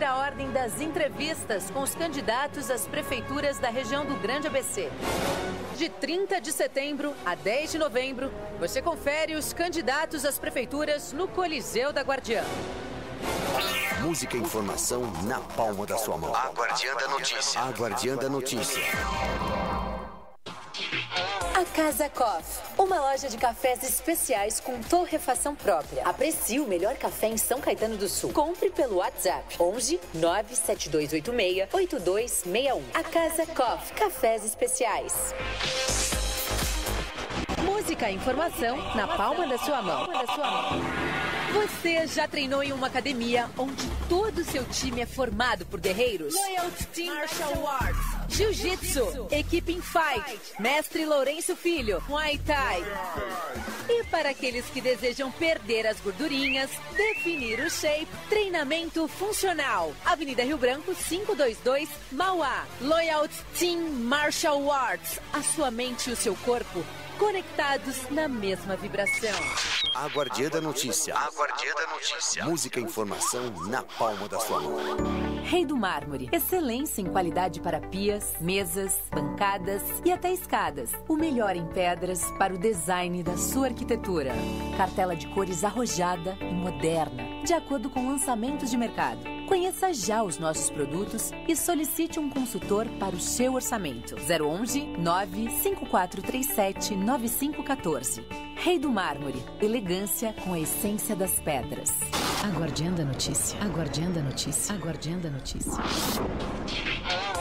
A ordem das entrevistas com os candidatos às prefeituras da região do Grande ABC. De 30 de setembro a 10 de novembro, você confere os candidatos às prefeituras no Coliseu da Guardiã. Música e informação na palma da sua mão. A Guardiã da Notícia. A Guardiã da Notícia. A Casa Coffee, uma loja de cafés especiais com torrefação própria. Aprecie o melhor café em São Caetano do Sul. Compre pelo WhatsApp 11 97286 8261. A Casa Coffee, cafés especiais. Música e informação na palma da sua mão. Você já treinou em uma academia onde todo o seu time é formado por guerreiros? Loyalty Team Martial Arts, Jiu-Jitsu, Equipe in Fight, Mestre Lourenço Filho, Muay Thai. E para aqueles que desejam perder as gordurinhas, definir o shape, treinamento funcional. Avenida Rio Branco, 522, Mauá. Loyalty Team Martial Arts, a sua mente e o seu corpo conectados na mesma vibração. A Guardiã da Notícia. A Guardiã da Notícia. Música e informação na palma da sua mão. Rei do Mármore. Excelência em qualidade para pias, mesas, bancadas e até escadas. O melhor em pedras para o design da sua arquitetura. Cartela de cores arrojada e moderna, de acordo com lançamentos de mercado. Conheça já os nossos produtos e solicite um consultor para o seu orçamento. 011 95437 9514. Rei do Mármore. Elegância com a essência das pedras. A Guardiã da Notícia. A Guardiã da Notícia. A Guardiã da Notícia.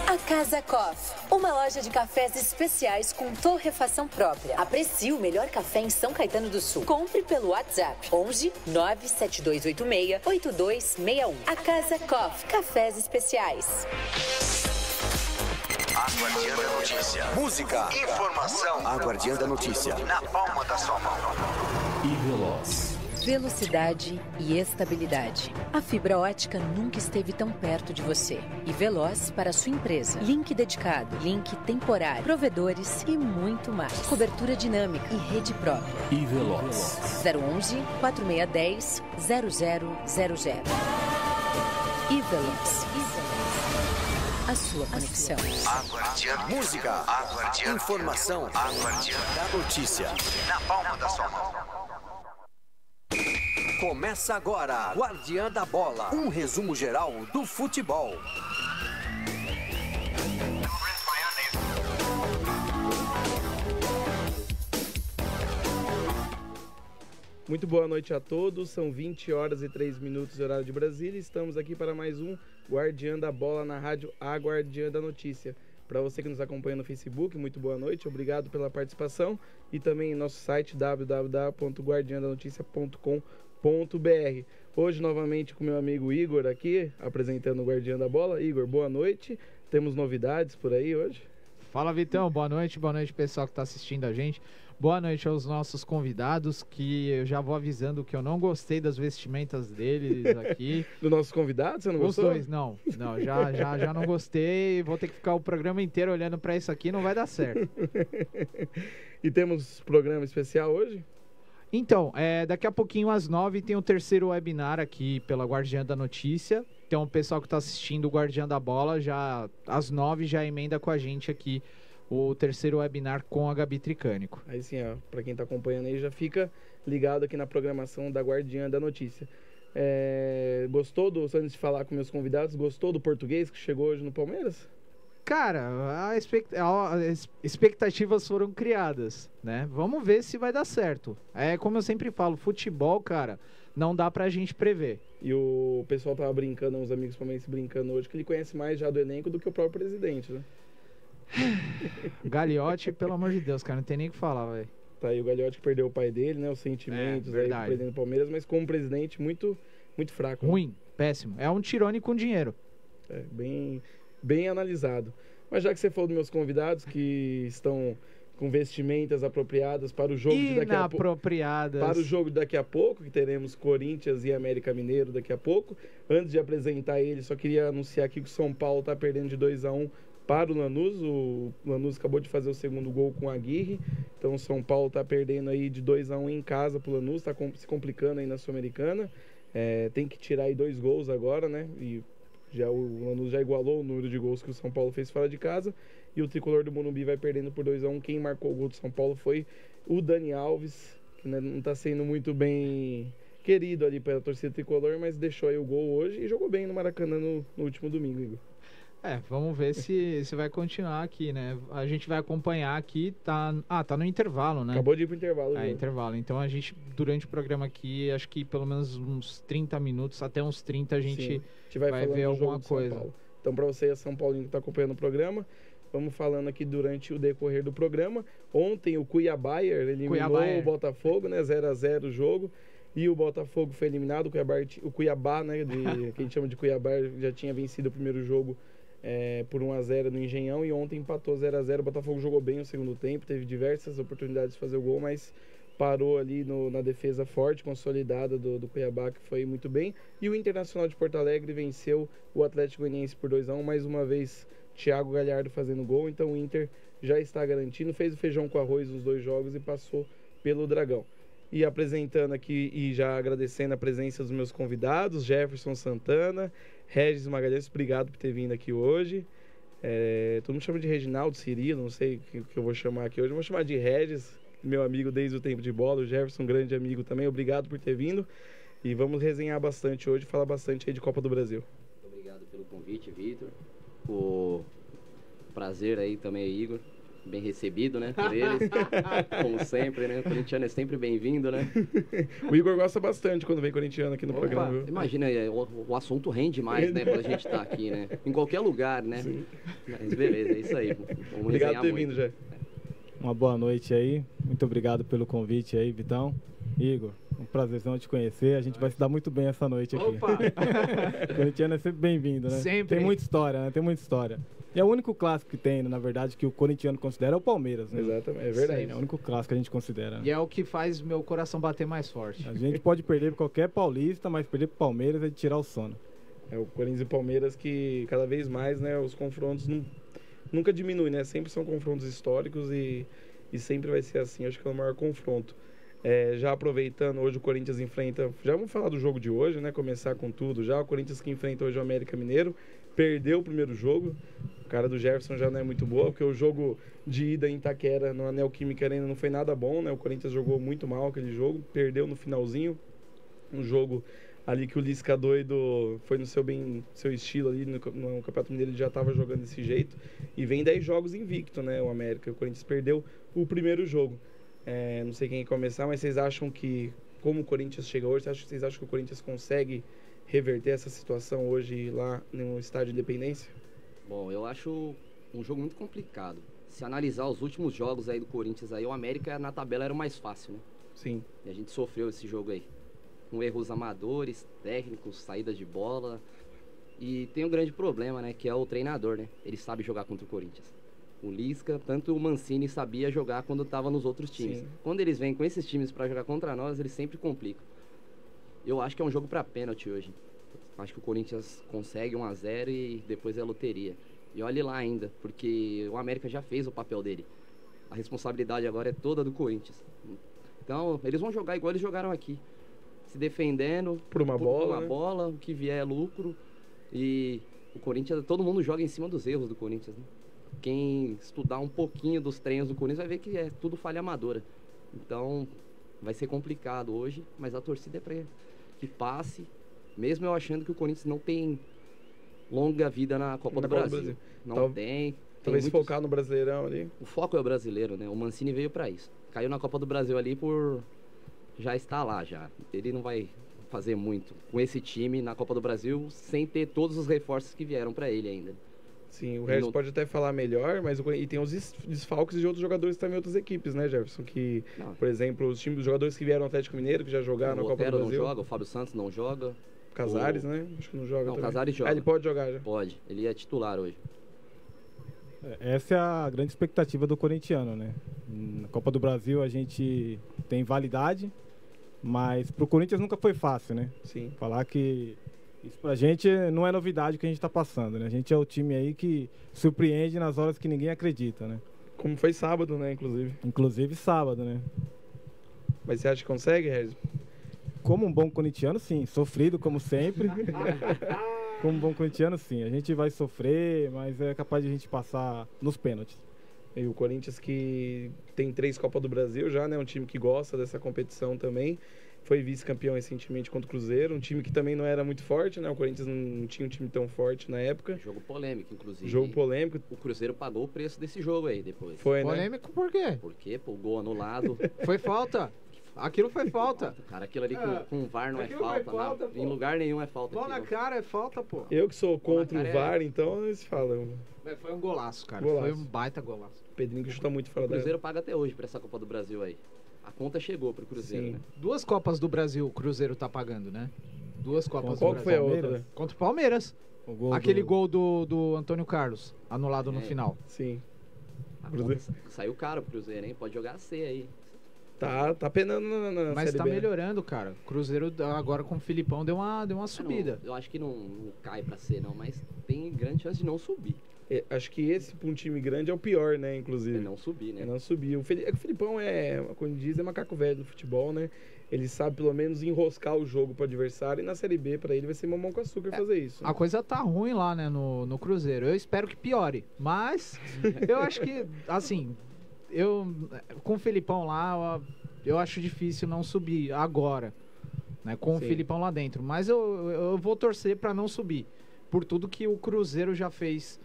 A Casa Coffee, uma loja de cafés especiais com torrefação própria. Aprecie o melhor café em São Caetano do Sul. Compre pelo WhatsApp 11 97286 8261. A Casa Coffee, cafés especiais. A Guardiã da Notícia. Música, informação. A Guardiã da Notícia. Na palma da sua mão. E Veloz. Velocidade e estabilidade. A fibra ótica nunca esteve tão perto de você. E veloz para a sua empresa. Link dedicado, link temporário, provedores e muito mais. Cobertura dinâmica e rede própria. E Veloz. 011 4610 0000. E Veloz. A sua conexão. A Guardiã. Música. A Guardiã. Informação. A Guardiã da Notícia. Na palma da sua mão. Começa agora, Guardiã da Bola, um resumo geral do futebol. Muito boa noite a todos, são 20 horas e 3 minutos de horário de Brasília. Estamos aqui para mais um Guardiã da Bola na rádio A Guardiã da Notícia. Para você que nos acompanha no Facebook, muito boa noite, obrigado pela participação. E também em nosso site www.guardiandanoticia.com.br. Hoje novamente com meu amigo Igor aqui, apresentando o Guardiã da Bola. Igor, boa noite. Temos novidades por aí hoje? Fala, Vitão, boa noite pessoal que está assistindo a gente. Boa noite aos nossos convidados, que eu já vou avisando que eu não gostei das vestimentas deles aqui. Do nosso convidado, você não gostou? Os dois, não, já não gostei, vou ter que ficar o programa inteiro olhando para isso aqui, não vai dar certo. E temos programa especial hoje? Então, daqui a pouquinho às 9 tem o terceiro webinar aqui pela Guardiã da Notícia. Então o pessoal que está assistindo o Guardiã da Bola, já às 9 já emenda com a gente aqui o terceiro webinar com a Gabi Tricânico. Aí sim, ó, para quem está acompanhando aí, já fica ligado aqui na programação da Guardiã da Notícia. Gostou antes de falar com meus convidados, gostou do português que chegou hoje no Palmeiras? Cara, as expectativas foram criadas, né? Vamos ver se vai dar certo. Como eu sempre falo, futebol, cara, não dá pra gente prever. E o pessoal tava brincando, os amigos palmeirenses brincando hoje, que ele conhece mais já do elenco do que o próprio presidente, né? Gagliotti, pelo amor de Deus, cara, não tem nem o que falar, velho. Tá aí o Gagliotti que perdeu o pai dele, né? Os sentimentos aí do presidente do Palmeiras, mas como presidente muito, muito fraco. Ruim, né? Péssimo. É um Tirone com dinheiro. Bem analisado. Mas já que você falou dos meus convidados que estão com vestimentas apropriadas para o jogo de daqui a pouco. Para o jogo daqui a pouco, que teremos Corinthians e América Mineiro daqui a pouco. Antes de apresentar ele, só queria anunciar aqui que o São Paulo está perdendo de 2-1 para o Lanús. O Lanús acabou de fazer o segundo gol com a Aguirre. Então o São Paulo está perdendo aí de 2-1 em casa para o Lanús, está se complicando aí na Sul-Americana. Tem que tirar aí 2 gols agora, né? E O Lanús já igualou o número de gols que o São Paulo fez fora de casa. E o tricolor do Morumbi vai perdendo por 2-1. Quem marcou o gol do São Paulo foi o Dani Alves, que não está sendo muito bem querido ali pela torcida tricolor, mas deixou aí o gol hoje e jogou bem no Maracanã no último domingo, Igor. Vamos ver se vai continuar aqui, né? A gente vai acompanhar aqui, tá no intervalo, né? Acabou de ir pro intervalo. Intervalo. Então a gente, durante o programa aqui, acho que pelo menos uns 30 minutos, até uns 30 a gente vai ver alguma coisa. Então para você, São Paulinho que está acompanhando o programa, vamos falando aqui durante o decorrer do programa. Ontem o Cuiabá eliminou o Botafogo, né? 0-0 o jogo. E o Botafogo foi eliminado. O Cuiabá, né? Que a gente chama de Cuiabá, já tinha vencido o primeiro jogo por 1-0 no Engenhão. E ontem empatou 0-0. O Botafogo jogou bem no segundo tempo. Teve diversas oportunidades de fazer o gol, mas parou ali na defesa forte, consolidada do Cuiabá, que foi muito bem. E o Internacional de Porto Alegre venceu o Atlético Goianiense por 2-1. Mais uma vez, Thiago Galhardo fazendo gol. Então o Inter já está garantindo. Fez o feijão com arroz nos 2 jogos e passou pelo Dragão. E apresentando aqui e já agradecendo a presença dos meus convidados, Jefferson Santana, Regis Magalhães, obrigado por ter vindo aqui hoje. Todo mundo chama de Reginaldo, Cirilo, não sei o que eu vou chamar aqui hoje. Eu vou chamar de Regis, meu amigo desde o tempo de bola. O Jefferson, um grande amigo também, obrigado por ter vindo. E vamos resenhar bastante hoje, falar bastante aí de Copa do Brasil. Muito obrigado pelo convite, Vitor. O prazer aí também, Igor. Bem recebido, né, por eles, como sempre, né, o corintiano é sempre bem-vindo, né. O Igor gosta bastante quando vem corintiano aqui no programa, viu? Imagina, o assunto rende mais, né, quando a gente tá aqui, né, em qualquer lugar, né. Sim. Mas beleza, é isso aí. Vamos obrigado por ter vindo, Jé. Uma boa noite aí, muito obrigado pelo convite aí, Vitão. Igor, um prazerzão te conhecer, a gente vai se dar muito bem essa noite aqui. Opa! O corintiano é sempre bem-vindo, né? Sempre. Tem muita história, né? Tem muita história. E é o único clássico que tem, na verdade, que o corintiano considera é o Palmeiras, né? Exatamente, é verdade. Sim, é o único clássico que a gente considera. Né? E é o que faz meu coração bater mais forte. A gente pode perder para qualquer paulista, mas perder para o Palmeiras é de tirar o sono. O Corinthians e Palmeiras que cada vez mais, né, os confrontos nunca diminuem, né? Sempre são confrontos históricos e sempre vai ser assim, acho que é o maior confronto. Já aproveitando, hoje o Corinthians enfrenta... Já vamos falar do jogo de hoje, né? Começar com tudo já. O Corinthians que enfrenta hoje o América Mineiro. Perdeu o primeiro jogo. O cara do Jefferson já não é muito boa, porque o jogo de ida em Itaquera, no Neoquímica Arena, não foi nada bom, né? O Corinthians jogou muito mal aquele jogo. Perdeu no finalzinho. Um jogo ali que o Lisca doido foi no seu estilo ali. No Campeonato Mineiro ele já estava jogando desse jeito. E vem 10 jogos invicto, né? O América. O Corinthians perdeu o primeiro jogo. Não sei quem ia começar, mas vocês acham que, como o Corinthians chega hoje, vocês acham que o Corinthians consegue reverter essa situação hoje lá no Estádio Independência? Bom, eu acho um jogo muito complicado. Se analisar os últimos jogos aí do Corinthians, aí, o América na tabela era o mais fácil, né? Sim. E a gente sofreu esse jogo aí. Com erros amadores, técnicos, saídas de bola. E tem um grande problema, né? Que é o treinador, né? Ele sabe jogar contra o Corinthians. O Lisca, tanto o Mancini sabia jogar quando estava nos outros times. Sim. Quando eles vêm com esses times para jogar contra nós, eles sempre complicam. Eu acho que é um jogo para pênalti hoje. Acho que o Corinthians consegue 1-0 e depois é loteria. E olhe lá ainda, porque o América já fez o papel dele. A responsabilidade agora é toda do Corinthians. Então, eles vão jogar igual eles jogaram aqui. Se defendendo por uma bola, o que vier é lucro. E o Corinthians, todo mundo joga em cima dos erros do Corinthians, né? Quem estudar um pouquinho dos treinos do Corinthians vai ver que é tudo falha amadora. Então, vai ser complicado hoje, mas a torcida é para que passe, mesmo eu achando que o Corinthians não tem longa vida na Copa do Brasil. Não tem. Talvez focar no Brasileirão ali. O foco é o brasileiro, né? O Mancini veio para isso. Caiu na Copa do Brasil ali por já estar lá já. Ele não vai fazer muito com esse time na Copa do Brasil sem ter todos os reforços que vieram para ele ainda. Sim, o Regis pode até falar melhor, mas e tem os desfalques de outros jogadores também, outras equipes, né, Jefferson? Que, por exemplo, os jogadores que vieram do Atlético Mineiro, que já jogaram na Copa do Brasil. O não joga, o Fábio Santos não joga. Casares, né? Acho que não joga também. O Casares joga. Ele pode jogar já? Pode, ele é titular hoje. Essa é a grande expectativa do corintiano, né? Na Copa do Brasil a gente tem validade, mas pro Corinthians nunca foi fácil, né? Sim. Falar que isso pra gente não é novidade que a gente tá passando, né? A gente é o time aí que surpreende nas horas que ninguém acredita, né? Como foi sábado, né, inclusive. Inclusive sábado, né? Mas você acha que consegue, Regis? Como um bom corintiano, sim. Sofrido, como sempre. como bom corintiano, sim. A gente vai sofrer, mas é capaz de a gente passar nos pênaltis. E o Corinthians que tem 3 Copas do Brasil já, né? Um time que gosta dessa competição também. Foi vice-campeão recentemente contra o Cruzeiro, um time que também não era muito forte, né? O Corinthians não tinha um time tão forte na época. Jogo polêmico, inclusive. Jogo polêmico. O Cruzeiro pagou o preço desse jogo aí depois. Foi, polêmico, né? Por quê? Porque, pô, o gol anulado. Foi falta. Aquilo foi falta. Cara, aquilo ali com o VAR não é falta. Em lugar nenhum é falta. Bola na cara é falta, pô. Eu que sou contra o VAR, então eles falam. Foi um golaço, cara. Golaço. Foi um baita golaço. Pedrinho que chuta muito fora da... O Cruzeiro paga até hoje pra essa Copa do Brasil aí. A conta chegou pro Cruzeiro, Sim. né? 2 Copas do Brasil o Cruzeiro tá pagando, né? 2 Copas Qual do Brasil. foi a outra? Contra o Palmeiras. Aquele gol do Antônio Carlos, anulado no final. Sim. Saiu caro pro Cruzeiro, hein? Pode jogar C aí. Tá penando na Mas Série tá B. melhorando, cara. Cruzeiro agora com o Filipão deu uma subida. Eu acho que não cai pra C, não, mas tem grande chance de não subir. Acho que esse, pra um time grande, é o pior, né, inclusive. É não subir, né? É não subir. O Filipão quando diz, é macaco velho do futebol, né? Ele sabe, pelo menos, enroscar o jogo pro adversário. E na Série B, pra ele, vai ser mamão com açúcar fazer isso. A coisa tá ruim lá, né, no Cruzeiro. Eu espero que piore. Mas, eu acho que, assim, com o Filipão lá, eu acho difícil não subir agora, né, com o Filipão lá dentro. Mas eu vou torcer pra não subir. Por tudo que o Cruzeiro já fez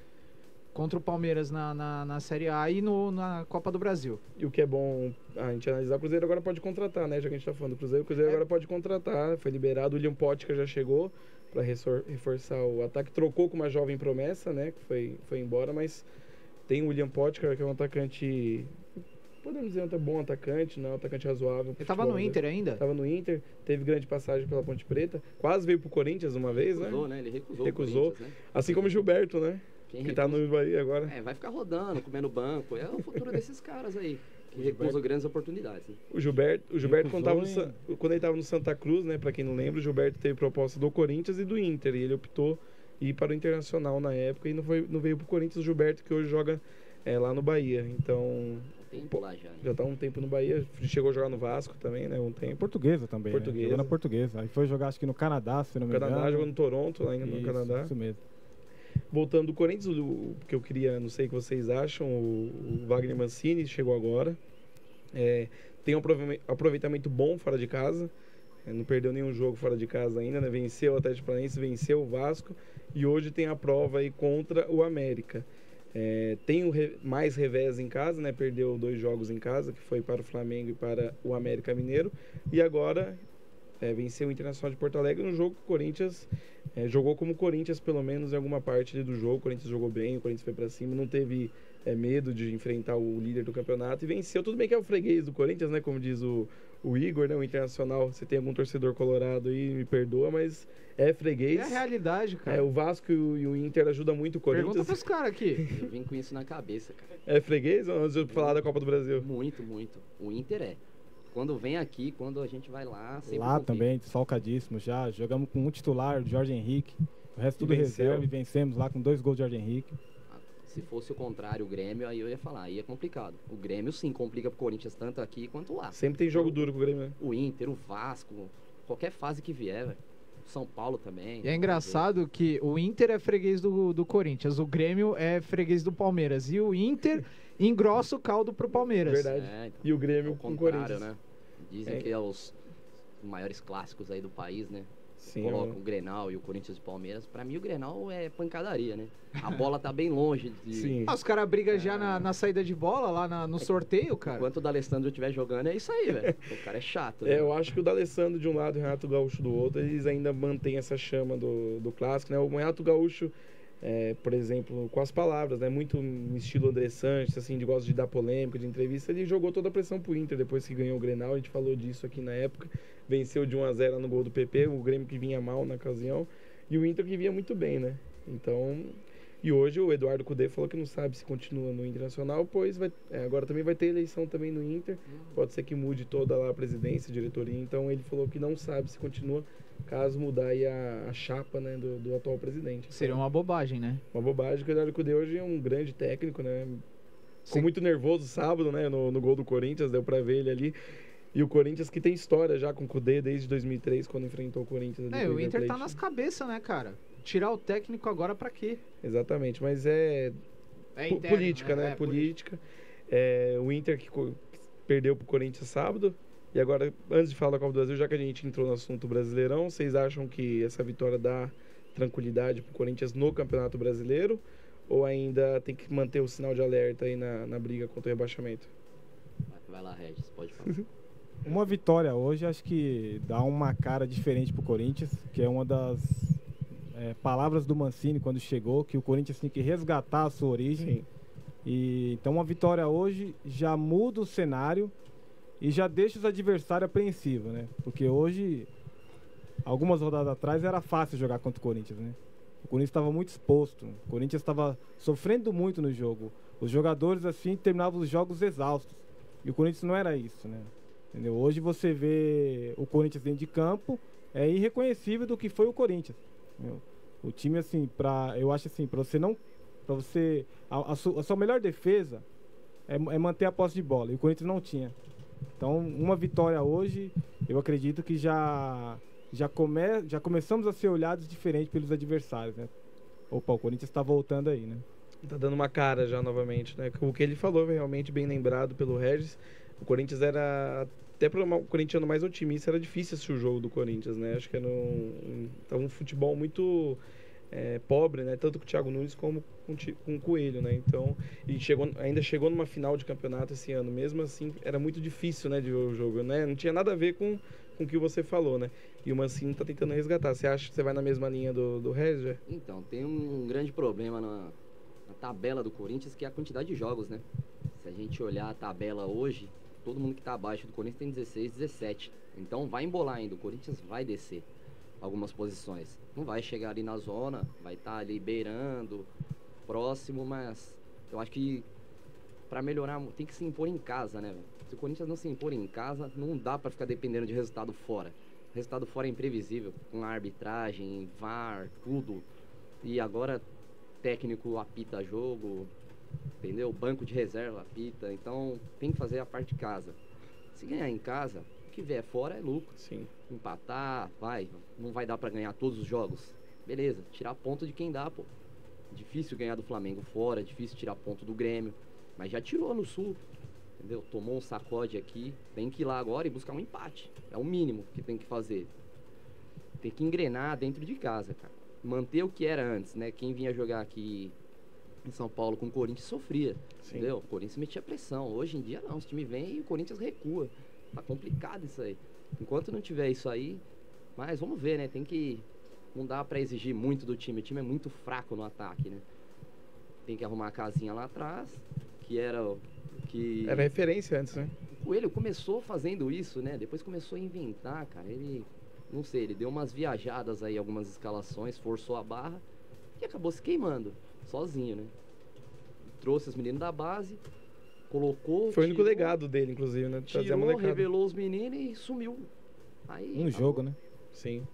contra o Palmeiras na Série A e na Copa do Brasil. E o que é bom a gente analisar, o Cruzeiro agora pode contratar, né? Já que a gente tá falando do Cruzeiro, o Cruzeiro agora pode contratar, foi liberado, o William Potker já chegou para reforçar o ataque, trocou com uma jovem promessa, né? Que foi embora, mas tem o William Potker, que é um atacante, podemos dizer, um bom atacante, não é um atacante razoável. Ele tava no Inter ainda? Tava no Inter, teve grande passagem pela Ponte Preta, quase veio pro Corinthians uma vez, recusou, né? Ele recusou. Recusou, né? Assim como o Gilberto, né? Que tá no Bahia agora. Vai ficar rodando, comendo banco. É o futuro desses caras aí, que recusam grandes oportunidades. Né? O Gilberto quando ele tava no Santa Cruz, né? Pra quem não lembra, o Gilberto teve proposta do Corinthians e do Inter. E ele optou ir para o Internacional na época e não veio pro Corinthians. O Gilberto, que hoje joga lá no Bahia. Então... Tempo lá já. Né? Já tá um tempo no Bahia. Chegou a jogar no Vasco também, né? Um tempo. Portuguesa também. Portuguesa. Né? Jogou na Portuguesa. Aí foi jogar, acho que no Canadá, se não me engano. No Canadá, jogou no Toronto, lá no Canadá. Isso mesmo. Voltando do Corinthians, que eu queria, não sei o que vocês acham, o Wagner Mancini chegou agora. Tem um aproveitamento bom fora de casa. Não perdeu nenhum jogo fora de casa ainda, né? Venceu o Atlético Paranaense, venceu o Vasco. E hoje tem a prova aí contra o América. Tem mais revés em casa, né? Perdeu 2 jogos em casa, que foi para o Flamengo e para o América Mineiro. E agora venceu o Internacional de Porto Alegre no jogo que o Corinthians jogou como o Corinthians, pelo menos em alguma parte do jogo. O Corinthians jogou bem, o Corinthians foi para cima, não teve medo de enfrentar o líder do campeonato e venceu. Tudo bem que é o freguês do Corinthians, né? Como diz o Igor, né? O Internacional, se tem algum torcedor colorado aí, me perdoa, mas é freguês. É a realidade, cara. O Vasco e o Inter ajudam muito o Corinthians. Pergunta pros caras aqui. Eu vim com isso na cabeça, cara. É freguês ou antes de falar da Copa do Brasil? Muito, muito. O Inter Quando vem aqui, quando a gente vai lá... Lá também, desfalcadíssimo já. Jogamos com um titular, o Jorge Henrique. O resto tudo reserva e vencemos lá com 2 gols de Jorge Henrique. Se fosse o contrário, o Grêmio, aí eu ia falar, aí é complicado. O Grêmio sim complica pro Corinthians tanto aqui quanto lá. Sempre tem jogo duro com o Grêmio, né? O Inter, o Vasco, qualquer fase que vier, velho. São Paulo também. E é engraçado que o Inter é freguês do Corinthians, o Grêmio é freguês do Palmeiras. E o Inter engrossa o caldo pro Palmeiras. Verdade. Então, e o Grêmio com o Corinthians. Né? Dizem que é os maiores clássicos aí do país, né? Sim, colocam o Grenal e o Corinthians e o Palmeiras. Pra mim o Grenal é pancadaria, né? A bola tá bem longe de... Sim. Os caras brigam já na saída de bola, lá no sorteio, cara. Enquanto o D'Alessandro estiver jogando, é isso aí, velho. O cara é chato. Né? Eu acho que o D'Alessandro de um lado e o Renato Gaúcho do outro, eles ainda mantêm essa chama do clássico, né? O Renato Gaúcho, por exemplo, com as palavras, né? Muito no estilo André Sanches, assim, de gosta de dar polêmica, de entrevista. Ele jogou toda a pressão pro Inter depois que ganhou o Grenal. A gente falou disso aqui na época. Venceu de 1-0 no gol do PP, o Grêmio que vinha mal na ocasião, e o Inter que vinha muito bem, né? Então, e hoje o Eduardo Cudê falou que não sabe se continua no Internacional, pois agora também vai ter eleição também no Inter, pode ser que mude toda lá a presidência, a diretoria, então ele falou que não sabe se continua, caso mudar aí a chapa, né, do atual presidente. Seria uma bobagem, né? Uma bobagem, que o Eduardo Cudê hoje é um grande técnico, né? Ficou muito nervoso sábado, né, no gol do Corinthians, deu pra ver ele ali. E o Corinthians que tem história já com o Cudê desde 2003, quando enfrentou o Corinthians. O Inter tá nas cabeças, né, cara? tirar o técnico agora pra quê? Exatamente, mas interno, política, né? Política. O Inter que perdeu pro Corinthians sábado. E agora, antes de falar da Copa do Brasil, já que a gente entrou no assunto Brasileirão, vocês acham que essa vitória dá tranquilidade pro Corinthians no Campeonato Brasileiro? Ou ainda tem que manter o sinal de alerta aí na briga contra o rebaixamento? Vai lá, Regis, pode falar. Uma vitória hoje, acho que dá uma cara diferente pro Corinthians, que é uma das palavras do Mancini quando chegou, que o Corinthians tem que resgatar a sua origem. Sim. Então uma vitória hoje já muda o cenário e já deixa os adversários apreensivos, né? Porque hoje, algumas rodadas atrás, era fácil jogar contra o Corinthians, né? O Corinthians estava muito exposto, o Corinthians estava sofrendo muito no jogo. Os jogadores, assim, terminavam os jogos exaustos. E o Corinthians não era isso, né? Entendeu? Hoje você vê o Corinthians dentro de campo, é irreconhecível do que foi o Corinthians. Entendeu? O time, assim, eu acho assim, a sua melhor defesa é manter a posse de bola. E o Corinthians não tinha. Então, uma vitória hoje, eu acredito que já começamos a ser olhados diferente pelos adversários, né? Opa, o Corinthians está voltando aí, né? Tá dando uma cara já novamente, né? O que ele falou, realmente bem lembrado pelo Regis. O Corinthians era, até para o corintiano mais otimista, era difícil assistir o jogo do Corinthians, né? Acho que era um futebol muito pobre, né? Tanto com o Thiago Nunes como com o Coelho, né? Então, e ainda chegou numa final de campeonato esse ano. Mesmo assim, era muito difícil, né, de ver o jogo, né? Não tinha nada a ver com o que você falou, né? E o Mancini tá tentando resgatar. Você acha que você vai na mesma linha do Regis? Então, tem um grande problema na tabela do Corinthians, que é a quantidade de jogos, né? Se a gente olhar a tabela hoje, todo mundo que tá abaixo do Corinthians tem 16, 17. Então vai embolar ainda, o Corinthians vai descer algumas posições. Não vai chegar ali na zona, vai estar ali beirando, próximo, mas eu acho que para melhorar tem que se impor em casa, né? Se o Corinthians não se impor em casa, não dá para ficar dependendo de resultado fora. O resultado fora é imprevisível, com a arbitragem, VAR, tudo. E agora técnico apita jogo, entendeu? Banco de reserva apita, então tem que fazer a parte de casa. Se ganhar em casa, o que vier fora é lucro. Sim. Empatar, não vai dar pra ganhar todos os jogos. Beleza, tirar ponto de quem dá, pô. Difícil ganhar do Flamengo fora, difícil tirar ponto do Grêmio, mas já tirou no Sul, entendeu? Tomou um sacode aqui, tem que ir lá agora e buscar um empate. É o mínimo que tem que fazer. Tem que engrenar dentro de casa, cara. Manter o que era antes, né? Quem vinha jogar aqui em São Paulo com o Corinthians sofria, sim, entendeu? O Corinthians metia pressão. Hoje em dia não, os times vêm e o Corinthians recua. Tá complicado isso aí. Enquanto não tiver isso aí, mas vamos ver, né? Não dá pra exigir muito do time. O time é muito fraco no ataque, né? Tem que arrumar a casinha lá atrás, que era referência antes, né? O Coelho começou fazendo isso, né? Depois começou a inventar, cara. Ele deu umas viajadas aí, algumas escalações, forçou a barra e acabou se queimando, sozinho, né? Trouxe os meninos da base, colocou... Foi o único legado dele, inclusive, né? Revelou os meninos e sumiu. Aí, jogo, né? Sim.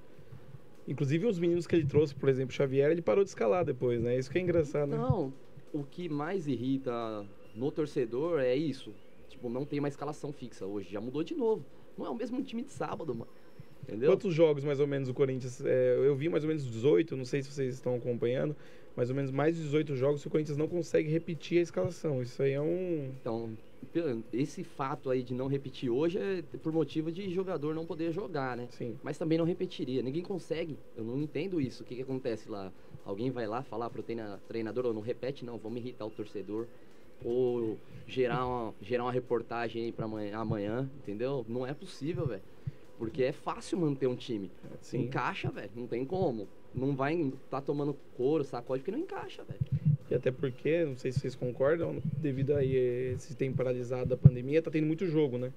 Inclusive os meninos que ele trouxe, por exemplo, Xavier, ele parou de escalar depois, né? Isso que é engraçado, né? Não, o que mais irrita no torcedor é isso. Tipo, não tem uma escalação fixa hoje, já mudou de novo. Não é o mesmo time de sábado, mano. Entendeu? Quantos jogos, mais ou menos, o Corinthians... eu vi mais ou menos 18, não sei se vocês estão acompanhando, mais ou menos mais de 18 jogos que o Corinthians não consegue repetir a escalação. Isso aí é Então, esse fato aí de não repetir hoje é por motivo de jogador não poder jogar, né? Sim. Mas também não repetiria. Ninguém consegue. Eu não entendo isso. O que acontece lá? Alguém vai lá falar pro treinador, ou não repete, não, vamos irritar o torcedor. Ou gerar uma reportagem aí pra amanhã, entendeu? Não é possível, velho. Porque é fácil manter um time. Sim. Encaixa, velho. Não tem como. Não vai tá tomando couro, sacode, porque não encaixa, velho. E até porque, não sei se vocês concordam, devido a esse tempo paralisado da pandemia, tá tendo muito jogo, né?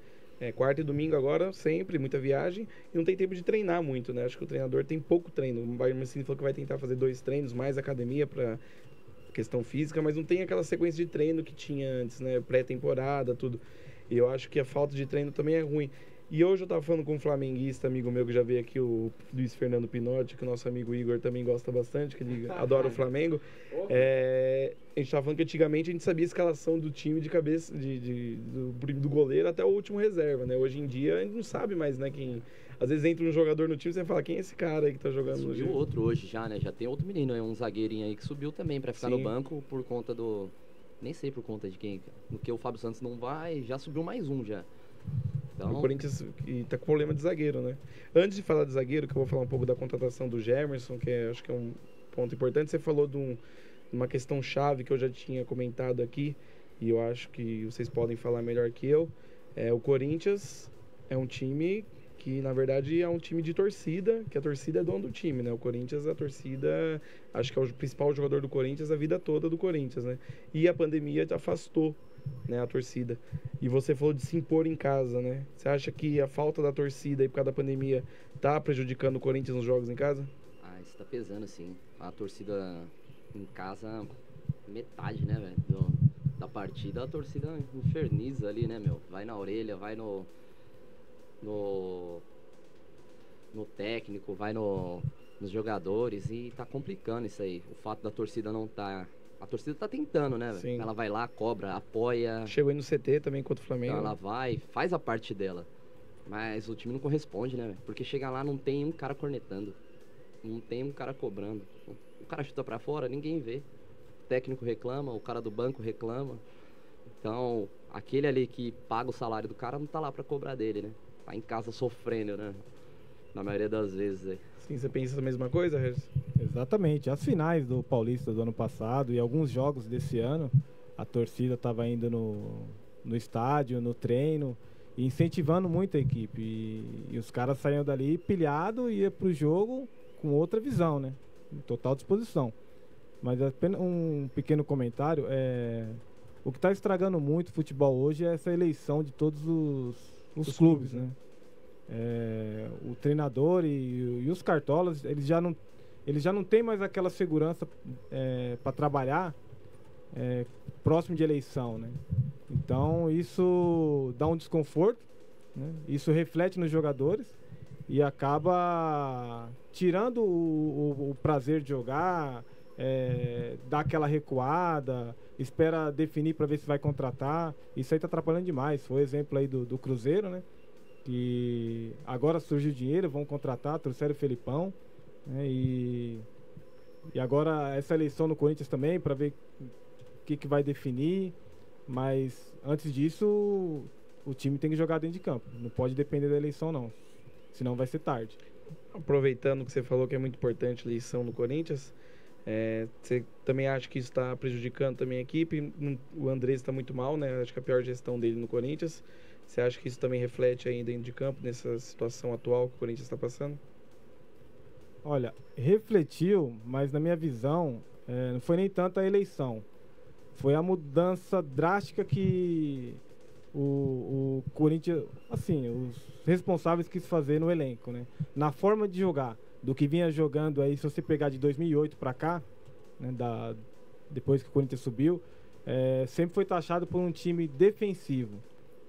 Quarta e domingo agora, sempre, muita viagem, e não tem tempo de treinar muito, né? Acho que o treinador tem pouco treino. O Mancini falou que vai tentar fazer 2 treinos, mais academia para questão física, mas não tem aquela sequência de treino que tinha antes, né? Pré-temporada, tudo. E eu acho que a falta de treino também é ruim. E hoje eu tava falando com um flamenguista, amigo meu que já veio aqui, o Luiz Fernando Pinotti, que o nosso amigo Igor também gosta bastante, que ele adora o Flamengo. A gente tava falando que antigamente a gente sabia a escalação do time de cabeça, do goleiro até o último reserva, né? Hoje em dia a gente não sabe mais, né, quem... Às vezes entra um jogador no time e você fala, quem é esse cara aí que tá jogando no time? Subiu outro hoje já, né? Já tem outro menino, um zagueirinho aí que subiu também pra ficar no banco por conta do... Nem sei por conta de quem. No que o Fábio Santos não vai, já subiu mais um já. Então... O Corinthians tá com problema de zagueiro, né? Antes de falar de zagueiro, que eu vou falar um pouco da contratação do Gemerson, que acho que é um ponto importante. Você falou de uma questão chave que eu já tinha comentado aqui, e eu acho que vocês podem falar melhor que eu. O Corinthians é um time que, na verdade, é um time de torcida, que a torcida é dono do time, né? O Corinthians, a torcida, acho que é o principal jogador do Corinthians a vida toda do Corinthians, né? E a pandemia afastou, né, a torcida. E você falou de se impor em casa, né? Você acha que a falta da torcida aí por causa da pandemia tá prejudicando o Corinthians nos jogos em casa? Isso tá pesando, sim. A torcida em casa, metade, né, velho? Da partida, a torcida inferniza ali, né, meu? Vai na orelha, vai no técnico, vai nos jogadores e tá complicando isso aí. O fato da torcida não tá... A torcida tá tentando, né, velho? Ela vai lá, cobra, apoia. Chegou aí no CT também contra o Flamengo. Ela vai, faz a parte dela. Mas o time não corresponde, né, velho? Porque chega lá, não tem um cara cornetando. Não tem um cara cobrando. O cara chuta pra fora, ninguém vê. O técnico reclama, o cara do banco reclama. Então, aquele ali que paga o salário do cara não tá lá pra cobrar dele, né? Tá em casa sofrendo, né? Na maioria das vezes. Aí. Sim, você pensa a mesma coisa, Regis? Exatamente. As finais do Paulista do ano passado e alguns jogos desse ano, a torcida estava indo no estádio, no treino, e incentivando muito a equipe. E os caras saíam dali pilhado e ia pro jogo com outra visão, né? Em total disposição. Mas apenas um pequeno comentário, o que está estragando muito o futebol hoje é essa eleição de todos os clubes, né? O treinador e os cartolas, eles já não têm mais aquela segurança para trabalhar próximo de eleição, né? Então isso dá um desconforto, né? Isso reflete nos jogadores e acaba tirando o prazer de jogar, dá aquela recuada, espera definir para ver se vai contratar. Isso aí tá atrapalhando demais. Foi o exemplo aí do Cruzeiro, né? Que agora surgiu dinheiro, vão contratar, trouxeram o Felipão, né? E agora essa eleição no Corinthians também, para ver o que vai definir. Mas antes disso, o time tem que jogar dentro de campo. Não pode depender da eleição, não. Senão vai ser tarde. Aproveitando que você falou que é muito importante a eleição no Corinthians, você também acha que isso está prejudicando também a equipe? O Andrés está muito mal, né? Acho que a pior gestão dele no Corinthians. Você acha que isso também reflete aí dentro de campo, nessa situação atual que o Corinthians está passando? Olha, refletiu, mas na minha visão, não foi nem tanto a eleição. Foi a mudança drástica que o Corinthians, assim, os responsáveis quis fazer no elenco, né? Na forma de jogar, do que vinha jogando aí, se você pegar de 2008 para cá, né, depois que o Corinthians subiu, sempre foi taxado por um time defensivo.